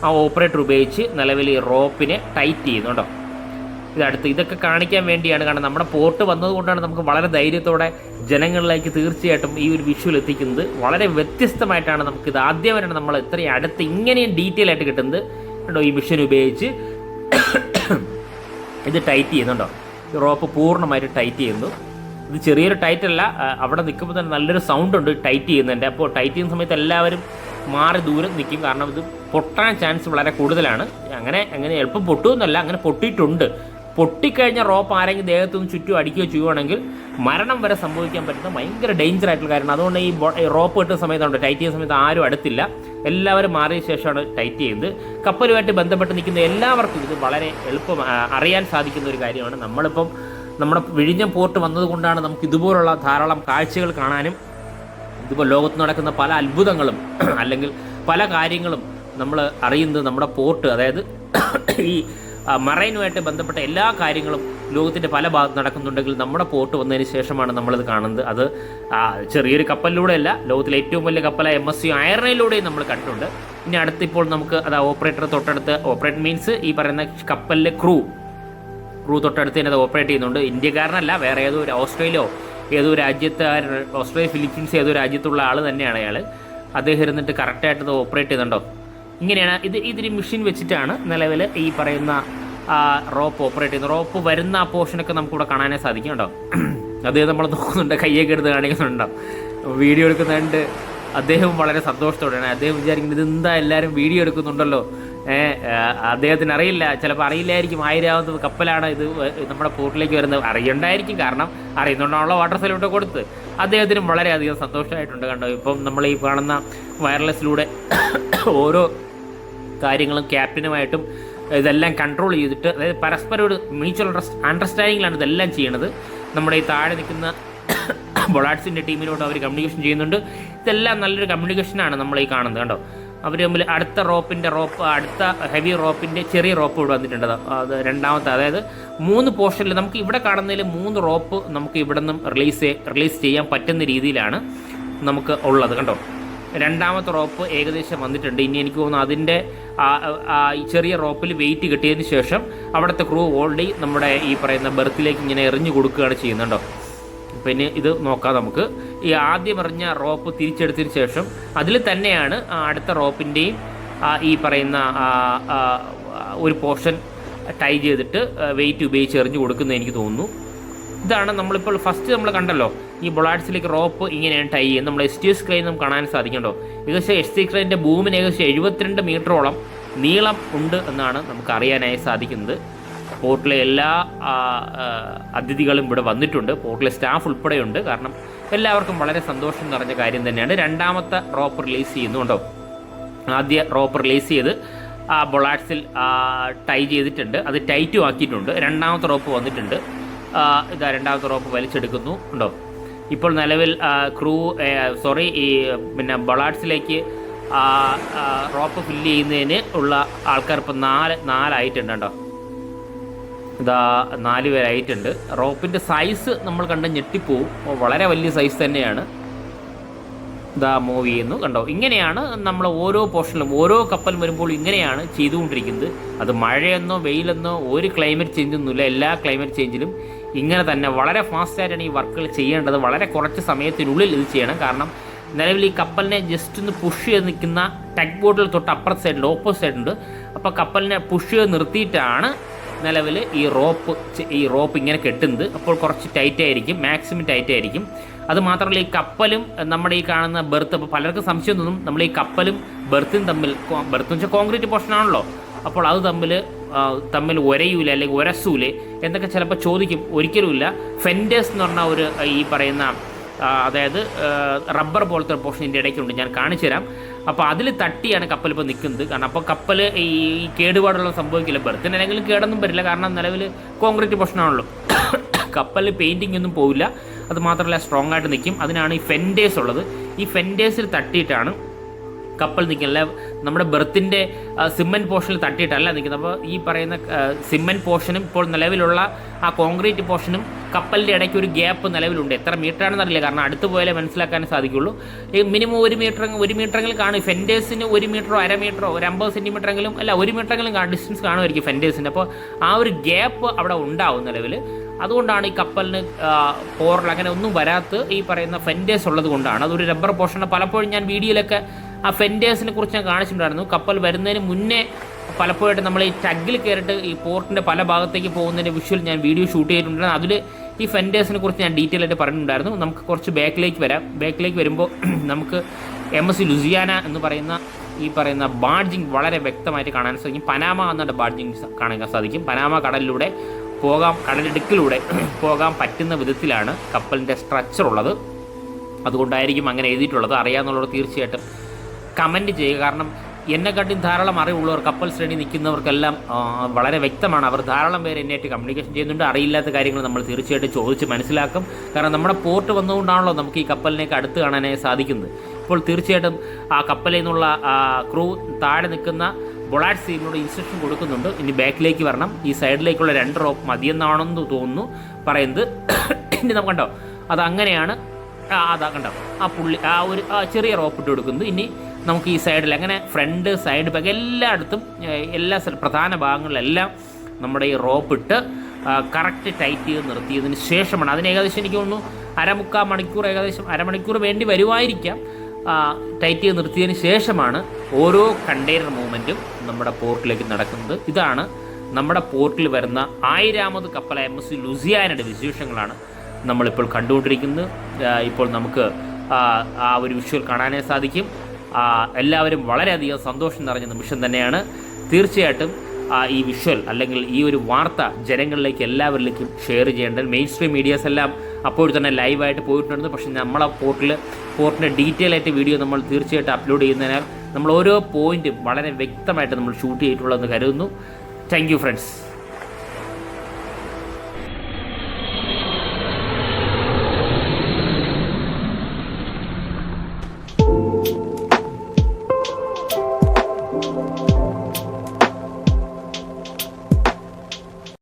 ആ ഓപ്പറേറ്റർ ഉപയോഗിച്ച് നിലവിൽ ഈ റോപ്പിനെ ടൈറ്റ് ചെയ്യുന്നു കേട്ടോ. ഇതൊക്കെ കാണിക്കാൻ വേണ്ടിയാണ്. കാരണം നമ്മുടെ പോർട്ട് വന്നതുകൊണ്ടാണ് നമുക്ക് വളരെ ധൈര്യത്തോടെ ജനങ്ങളിലേക്ക് തീർച്ചയായിട്ടും ഈ ഒരു വിഷ്വൽ എത്തിക്കുന്നത്. വളരെ വ്യത്യസ്തമായിട്ടാണ് നമുക്കിത് ആദ്യമായിട്ടാണ് നമ്മൾ ഇത്രയും അടുത്ത് ഇങ്ങനെയും ഡീറ്റെയിൽ ആയിട്ട് കിട്ടുന്നത് കേട്ടോ. ഈ മിഷൻ ഉപയോഗിച്ച് ഇത് ടൈറ്റ് ചെയ്യുന്നുണ്ടോ, റോപ്പ് പൂർണ്ണമായിട്ട് ടൈറ്റ് ചെയ്യുന്നു. ഇത് ചെറിയൊരു ടൈറ്റ് അല്ല, അവിടെ നിൽക്കുമ്പോൾ തന്നെ നല്ലൊരു സൗണ്ട് ഉണ്ട് ടൈറ്റ് ചെയ്യുന്നതിൻ്റെ. അപ്പോൾ ടൈറ്റ് ചെയ്യുന്ന സമയത്ത് എല്ലാവരും മാറി ദൂരം നിൽക്കും, കാരണം ഇത് പൊട്ടാൻ ചാൻസ് വളരെ കൂടുതലാണ്. അങ്ങനെ എളുപ്പം പൊട്ടുമെന്നല്ല, അങ്ങനെ പൊട്ടിയിട്ടുണ്ട്. പൊട്ടിക്കഴിഞ്ഞ റോപ്പ് ആരെങ്കിലും ദേഹത്തുനിന്ന് ചുറ്റും അടിക്കുകയോ ചെയ്യുവാണെങ്കിൽ മരണം വരെ സംഭവിക്കാൻ പറ്റുന്ന ഭയങ്കര ഡേഞ്ചർ ആയിട്ടുള്ള കാര്യമാണ്. അതുകൊണ്ട് ഈ റോപ്പ് കിട്ടുന്ന സമയത്തുണ്ട് ടൈറ്റ് ചെയ്യുന്ന സമയത്ത് ആരും അടുത്തില്ല, എല്ലാവരും മാറിയ ശേഷമാണ് ടൈറ്റ് ചെയ്യുന്നത്. കപ്പലുമായിട്ട് ബന്ധപ്പെട്ട് നിൽക്കുന്ന എല്ലാവർക്കും ഇത് വളരെ എളുപ്പം അറിയാൻ സാധിക്കുന്ന ഒരു കാര്യമാണ്. നമ്മളിപ്പം നമ്മുടെ വിഴിഞ്ഞം പോർട്ട് വന്നതുകൊണ്ടാണ് നമുക്ക് ഇതുപോലുള്ള ധാരാളം കാഴ്ചകൾ കാണാനും ഇതുപോലെ ലോകത്ത് നടക്കുന്ന പല അത്ഭുതങ്ങളും അല്ലെങ്കിൽ പല കാര്യങ്ങളും നമ്മൾ അറിയുന്നത്. നമ്മുടെ പോർട്ട്, അതായത് ഈ മറൈനുമായിട്ട് ബന്ധപ്പെട്ട എല്ലാ കാര്യങ്ങളും ലോകത്തിൻ്റെ പല ഭാഗത്ത് നടക്കുന്നുണ്ടെങ്കിൽ നമ്മുടെ പോർട്ട് വന്നതിന് ശേഷമാണ് നമ്മളിത് കാണുന്നത്. അത് ചെറിയൊരു കപ്പലിലൂടെയല്ല, ലോകത്തിലെ ഏറ്റവും വലിയ കപ്പലായ MSC അയർലയിലൂടെയും നമ്മൾ കണ്ടിട്ടുണ്ട്. ഇനി അടുത്തിപ്പോൾ നമുക്ക് ഓപ്പറേറ്റർ തൊട്ടടുത്ത്, ഓപ്പറേറ്റർ മീൻസ് ഈ പറയുന്ന കപ്പലിലെ ക്രൂ തൊട്ടടുത്ത് തന്നെ അത് ഓപ്പറേറ്റ് ചെയ്യുന്നുണ്ട്. ഇന്ത്യക്കാരനല്ല, വേറെ ഏതോ ഒരു ഓസ്ട്രേലിയയോ ഏതോ ഓസ്ട്രേലിയ ഫിലിപ്പീൻസ് ഏതോ രാജ്യത്തുള്ള ആൾ തന്നെയാണ് അയാൾ. അദ്ദേഹം ഇരുന്നിട്ട് കറക്റ്റായിട്ട് ഓപ്പറേറ്റ് ചെയ്യുന്നുണ്ടോ. ഇങ്ങനെയാണ് ഇതിന് മെഷീൻ വെച്ചിട്ടാണ് നിലവിൽ ഈ പറയുന്ന റോപ്പ് ഓപ്പറേറ്റ് ചെയ്യുന്നത്. റോപ്പ് വരുന്ന ആ പോർഷനൊക്കെ നമുക്കിവിടെ കാണാനേ സാധിക്കും കേട്ടോ. അദ്ദേഹം നമ്മൾ നോക്കുന്നുണ്ട്, കയ്യൊക്കെ എടുത്ത് കാണിക്കുന്നുണ്ടോ, വീഡിയോ എടുക്കുന്നുണ്ട്. അദ്ദേഹം വളരെ സന്തോഷത്തോടെയാണ്. അദ്ദേഹം വിചാരിക്കുന്നത് ഇതെന്താ എല്ലാവരും വീഡിയോ എടുക്കുന്നുണ്ടല്ലോ. അദ്ദേഹത്തിന് അറിയില്ല, ചിലപ്പോൾ അറിയില്ലായിരിക്കും 1000ാമത് കപ്പലാണ് ഇത് നമ്മുടെ പോർട്ടിലേക്ക് വരുന്നത്. അറിയണ്ടായിരിക്കും, കാരണം അറിയുന്നുണ്ടാണല്ലോ വാട്ടർ സൈലോട്ട് കൊടുത്ത്. അദ്ദേഹത്തിനും വളരെയധികം സന്തോഷമായിട്ടുണ്ട് കണ്ടോ. ഇപ്പം നമ്മൾ ഈ കാണുന്ന വയർലെസ്സിലൂടെ ഓരോ കാര്യങ്ങളും ക്യാപ്റ്റനുമായിട്ടും ഇതെല്ലാം കൺട്രോൾ ചെയ്തിട്ട്, അതായത് പരസ്പരം ഒരു മ്യൂച്വൽ അണ്ടർസ്റ്റാൻഡിങ്ങിലാണ് ഇതെല്ലാം ചെയ്യണത്. നമ്മുടെ ഈ താഴെ നിൽക്കുന്ന ബൊളാർഡ്സിൻ്റെ ടീമിനോട് അവർ കമ്മ്യൂണിക്കേഷൻ ചെയ്യുന്നുണ്ട്. ഇതെല്ലാം നല്ലൊരു കമ്മ്യൂണിക്കേഷനാണ് നമ്മൾ ഈ കാണുന്നത് കണ്ടോ. അവർ തമ്മിൽ അടുത്ത ഹെവി റോപ്പിൻ്റെ ചെറിയ റോപ്പ് ഇവിടെ വന്നിട്ടുണ്ട്. അത് രണ്ടാമത്തെ, അതായത് 3 പോർഷനിൽ നമുക്ക് ഇവിടെ കാണുന്നതിൽ 3 റോപ്പ് നമുക്ക് ഇവിടെ നിന്നും റിലീസ് ചെയ്യാൻ പറ്റുന്ന രീതിയിലാണ് നമുക്ക് ഉള്ളത് കണ്ടോ. രണ്ടാമത്തെ റോപ്പ് ഏകദേശം വന്നിട്ടുണ്ട്. ഇനി എനിക്ക് തോന്നുന്നു അതിൻ്റെ ഈ ചെറിയ റോപ്പിൽ വെയിറ്റ് കിട്ടിയതിന് ശേഷം അവിടുത്തെ ക്രൂ ഓൾറെഡി നമ്മുടെ ഈ പറയുന്ന ബെർത്തിലേക്ക് ഇങ്ങനെ എറിഞ്ഞു കൊടുക്കുകയാണ് ചെയ്യുന്നുണ്ടോ. പിന്നെ ഇത് നോക്കാം നമുക്ക്. ഈ ആദ്യം എറിഞ്ഞ റോപ്പ് തിരിച്ചെടുത്തതിന് ശേഷം അതിൽ തന്നെയാണ് അടുത്ത റോപ്പിൻ്റെയും ഈ പറയുന്ന ഒരു പോർഷൻ ടൈ ചെയ്തിട്ട് വെയിറ്റ് ഉപയോഗിച്ച് എറിഞ്ഞു കൊടുക്കുന്നത് എനിക്ക് തോന്നുന്നു. ഇതാണ് നമ്മളിപ്പോൾ ഫസ്റ്റ് നമ്മൾ കണ്ടല്ലോ, ഈ ബൊളാർഡ്സിലേക്ക് റോപ്പ് ഇങ്ങനെയാണ് ടൈ ചെയ്യുന്നത്. നമ്മൾ STS ക്രെയിൻ നമുക്ക് കാണാൻ സാധിക്കണ്ടോ. ഏകദേശം STS ക്രെയിൻ്റെ ബൂമിന് ഏകദേശം 72 മീറ്ററോളം നീളം ഉണ്ട് എന്നാണ് നമുക്ക് അറിയാനായി സാധിക്കുന്നത്. പോർട്ടിലെ എല്ലാ അതിഥികളും ഇവിടെ വന്നിട്ടുണ്ട്, പോർട്ടിലെ സ്റ്റാഫ് ഉൾപ്പെടെയുണ്ട്. കാരണം എല്ലാവർക്കും വളരെ സന്തോഷം നിറഞ്ഞ കാര്യം തന്നെയാണ്. രണ്ടാമത്തെ റോപ്പ് റിലീസ് ചെയ്യുന്നുണ്ടോ. ആദ്യ റോപ്പ് റിലീസ് ചെയ്ത് ബൊളാർഡ്സിൽ ടൈ ചെയ്തിട്ടുണ്ട്, അത് ടൈറ്റും ആക്കിയിട്ടുണ്ട്. രണ്ടാമത്തെ റോപ്പ് വന്നിട്ടുണ്ട്. രണ്ടാമത്തെ റോപ്പ് വലിച്ചെടുക്കുന്നു ഉണ്ടോ. ഇപ്പോൾ നിലവിൽ പിന്നെ ബൊളാർഡ്സിലേക്ക് റോപ്പ് ഫില്ല് ചെയ്യുന്നതിന് ഉള്ള ആൾക്കാർ ഇപ്പോൾ 4 ആയിട്ടുണ്ട് കേട്ടോ. 4 പേരായിട്ടുണ്ട്. റോപ്പിൻ്റെ സൈസ് നമ്മൾ കണ്ട് ഞെട്ടിപ്പോവും, വളരെ വലിയ സൈസ് തന്നെയാണ്. മൂവ് ചെയ്യുന്നു കണ്ടോ. ഇങ്ങനെയാണ് നമ്മൾ ഓരോ പോർഷനിലും ഓരോ കപ്പൽ വരുമ്പോൾ ഇങ്ങനെയാണ് ചെയ്തുകൊണ്ടിരിക്കുന്നത്. അത് മഴയെന്നോ വെയിലെന്നോ ഒരു ക്ലൈമറ്റ് ചേഞ്ചൊന്നുമില്ല. എല്ലാ ക്ലൈമറ്റ് ചേഞ്ചിലും ഇങ്ങനെ തന്നെ വളരെ ഫാസ്റ്റായിട്ടാണ് ഈ വർക്കുകൾ ചെയ്യേണ്ടത്. വളരെ കുറച്ച് സമയത്തിനുള്ളിൽ ഇത് ചെയ്യണം. കാരണം നിലവിൽ ഈ കപ്പലിനെ ജസ്റ്റ് ഒന്ന് പുഷ് ചെയ്ത് നിൽക്കുന്ന ടഗ് ബോട്ടിൽ തൊട്ട് അപ്പുറത്തെ സൈഡിൽ ഓപ്പോസിറ്റ് സൈഡുണ്ട്. അപ്പോൾ കപ്പലിനെ പുഷ് ചെയ്ത് നിർത്തിയിട്ടാണ് നിലവിൽ ഈ റോപ്പ് ഇങ്ങനെ കെട്ടുന്നത്. അപ്പോൾ കുറച്ച് ടൈറ്റ് ആയിരിക്കും, മാക്സിമം ടൈറ്റ് ആയിരിക്കും. അതുമാത്രമല്ല ഈ കപ്പലും നമ്മുടെ ഈ കാണുന്ന ബെർത്ത്, അപ്പോൾ പലർക്കും സംശയം തോന്നും നമ്മൾ ഈ കപ്പലും ബെർത്തും ബെർത്ത് വെച്ചാൽ കോൺക്രീറ്റ് പോർഷനാണല്ലോ, അപ്പോൾ അത് തമ്മിൽ ഉരയൂല അല്ലെങ്കിൽ ഉരസൂലേ എന്നൊക്കെ ചിലപ്പോൾ ചോദിക്കും. ഒരിക്കലുമില്ല. ഫെൻഡേഴ്സ് എന്ന് പറഞ്ഞ ഒരു ഈ പറയുന്ന അതായത് റബ്ബർ പോലത്തെ ഒരു പോർഷൻ ഇതിൻ്റെ ഇടയ്ക്കുണ്ട്, ഞാൻ കാണിച്ചു തരാം. അപ്പോൾ അതിൽ തട്ടിയാണ് കപ്പൽ ഇപ്പോൾ നിൽക്കുന്നത്. കാരണം അപ്പോൾ കപ്പൽ ഈ കേടുപാടുള്ള സംഭവിക്കില്ല. ബെർത്തിനെങ്കിലും കേടൊന്നും വരില്ല, കാരണം നിലവിൽ കോൺക്രീറ്റ് പോർഷനാണല്ലോ. കപ്പലിൽ പെയിൻറ്റിംഗ് ഒന്നും പോവില്ല. അത് മാത്രമല്ല സ്ട്രോങ് ആയിട്ട് നിൽക്കും. അതിനാണ് ഈ ഫെൻഡേഴ്സ് ഉള്ളത്. ഈ ഫെൻഡേഴ്സിൽ തട്ടിയിട്ടാണ് കപ്പൽ നിൽക്കുന്നത്. നമ്മുടെ ബെർത്തിൻ്റെ സിമെൻറ്റ് പോർഷനിൽ തട്ടിയിട്ടല്ല നിൽക്കുന്നത്. അപ്പോൾ ഈ പറയുന്ന സിമെൻറ്റ് പോർഷനും ഇപ്പോൾ നിലവിലുള്ള ആ കോൺക്രീറ്റ് പോർഷനും കപ്പലിൻ്റെ ഇടയ്ക്ക് ഒരു ഗ്യാപ്പ് നിലവിലുണ്ട്. എത്ര മീറ്ററാണെന്ന് അറിയില്ല, കാരണം അടുത്ത് പോയാലേ മനസ്സിലാക്കാനേ സാധിക്കുള്ളൂ. മിനിമം 1 മീറ്ററെങ്കിലും കാണും. ഫെൻഡേഴ്സിന് 1 മീറ്ററോ 1/2 മീറ്ററോ ഒരു 50 സെൻറ്റിമീറ്ററെങ്കിലും അല്ല 1 മീറ്ററെങ്കിലും ഡിസ്റ്റൻസ് കാണുമായിരിക്കും ഫെൻഡേഴ്സിൻ്റെ. അപ്പോൾ ആ ഒരു ഗ്യാപ്പ് അവിടെ ഉണ്ടാവും നിലവിൽ. അതുകൊണ്ടാണ് ഈ കപ്പലിന് പോറൽ അങ്ങനെ ഒന്നും വരാത്ത ഈ പറയുന്ന ഫെൻഡേഴ്സ് ഉള്ളത് കൊണ്ടാണ്. അതൊരു റബ്ബർ പോർഷനാണ്. പലപ്പോഴും ഞാൻ വീഡിയോയിലൊക്കെ ആ ഫെൻഡേഴ്സിനെ കുറിച്ച് ഞാൻ കാണിച്ചിട്ടുണ്ടായിരുന്നു. കപ്പൽ വരുന്നതിന് മുന്നേ പലപ്പോഴായിട്ട് നമ്മൾ ഈ ടഗിൽ കയറിയിട്ട് ഈ പോർട്ടിൻ്റെ പല ഭാഗത്തേക്ക് പോകുന്നതിൻ്റെ വിഷ്വൽ ഞാൻ വീഡിയോ ഷൂട്ട് ചെയ്തിട്ടുണ്ടായിരുന്നു. അതിൽ ഈ ഫെൻഡേഴ്സിനെ കുറിച്ച് ഞാൻ ഡീറ്റെയിൽ ആയിട്ട് പറഞ്ഞിട്ടുണ്ടായിരുന്നു. നമുക്ക് കുറച്ച് ബാക്കിലേക്ക് വരാം. ബാക്കിലേക്ക് വരുമ്പോൾ നമുക്ക് MSC ലുസിയാന എന്ന് പറയുന്ന ഈ പറയുന്ന ബാഡ്ജിങ് വളരെ വ്യക്തമായിട്ട് കാണാൻ സാധിക്കും. പനാമ എന്നുള്ള ബാഡ്ജിങ് കാണാൻ സാധിക്കും. പനാമ കടലിലൂടെ പോകാം, കടലിടുക്കിലൂടെ പോകാൻ പറ്റുന്ന വിധത്തിലാണ് കപ്പലിൻ്റെ സ്ട്രക്ചർ ഉള്ളത്. അതുകൊണ്ടായിരിക്കും അങ്ങനെ എഴുതിയിട്ടുള്ളത്. അറിയാമെന്നുള്ളത് തീർച്ചയായിട്ടും കമൻറ്റ് ചെയ്യുക. കാരണം എന്നെക്കാട്ടും ധാരാളം അറിവുള്ളവർ, കപ്പൽ ശ്രേണി നിൽക്കുന്നവർക്കെല്ലാം വളരെ വ്യക്തമാണ്. അവർ ധാരാളം പേര് എന്നെയായിട്ട് കമ്മ്യൂണിക്കേഷൻ ചെയ്യുന്നുണ്ട്. അറിയില്ലാത്ത കാര്യങ്ങൾ നമ്മൾ തീർച്ചയായിട്ടും ചോദിച്ച് മനസ്സിലാക്കും. കാരണം നമ്മുടെ പോർട്ട് വന്നുകൊണ്ടാണല്ലോ നമുക്ക് ഈ കപ്പലിനേക്ക് അടുത്ത് കാണാനായി സാധിക്കുന്നത്. ഇപ്പോൾ തീർച്ചയായിട്ടും ആ കപ്പലിൽ നിന്നുള്ള ക്രൂ താഴെ നിൽക്കുന്ന ബൊളാറ്റ് സീമിനോട് ഇൻസ്ട്രക്ഷൻ കൊടുക്കുന്നുണ്ട്. ഇനി ബാക്കിലേക്ക് വരണം, ഈ സൈഡിലേക്കുള്ള 2 റോപ്പ് മതിയെന്നാണെന്ന് തോന്നുന്നു പറയുന്നത്. ഇനി നമുക്ക് കണ്ടോ അതങ്ങനെയാണ്. അതാ കണ്ടോ ആ പുള്ളി ഒരു ചെറിയ റോപ്പ് ഇട്ട് കൊടുക്കുന്നത്. ഇനി നമുക്ക് ഈ സൈഡിൽ അങ്ങനെ ഫ്രണ്ട് സൈഡ് ബാക്ക് എല്ലായിടത്തും എല്ലാ പ്രധാന ഭാഗങ്ങളിലെല്ലാം നമ്മുടെ ഈ റോപ്പ് ഇട്ട് കറക്റ്റ് ടൈറ്റ് ചെയ്ത് നിർത്തിയതിന് ശേഷമാണ്, അതിന് ഏകദേശം എനിക്ക് തോന്നുന്നു ഏകദേശം അരമണിക്കൂർ വേണ്ടി വരുമായിരിക്കാം, ടൈറ്റ് ചെയ്ത് നിർത്തിയതിന് ശേഷമാണ് ഓരോ കണ്ടെയ്നർ മൂവ്മെൻറ്റും നമ്മുടെ പോർട്ടിലേക്ക് നടക്കുന്നത്. ഇതാണ് നമ്മുടെ പോർട്ടിൽ വരുന്ന 1000ാമത് കപ്പലായ MSC ലുസിയാനയുടെ വിശേഷങ്ങളാണ് നമ്മളിപ്പോൾ കണ്ടുകൊണ്ടിരിക്കുന്നത്. ഇപ്പോൾ നമുക്ക് ആ ഒരു വിഷ്വൽ കാണാനേ സാധിക്കും. എല്ലാവരും വളരെയധികം സന്തോഷം നിറഞ്ഞ നിമിഷം തന്നെയാണ്. തീർച്ചയായിട്ടും ഈ വിഷ്വൽ അല്ലെങ്കിൽ ഈ ഒരു വാർത്ത ജനങ്ങളിലേക്ക് എല്ലാവരിലേക്കും ഷെയർ ചെയ്യേണ്ടത്. മെയിൻ സ്ട്രീം മീഡിയാസ് എല്ലാം അപ്പോൾ തന്നെ ലൈവായിട്ട് പോയിട്ടുണ്ട്. പക്ഷേ നമ്മളെ പോർട്ടിൻ്റെ ഡീറ്റെയിൽ ആയിട്ട് വീഡിയോ നമ്മൾ തീർച്ചയായിട്ടും അപ്ലോഡ് ചെയ്യുന്നതിനാൽ നമ്മൾ ഓരോ പോയിൻറ്റും വളരെ വ്യക്തമായിട്ട് നമ്മൾ ഷൂട്ട് ചെയ്തിട്ടുള്ളതെന്ന് കരുതുന്നു. Thank you friends.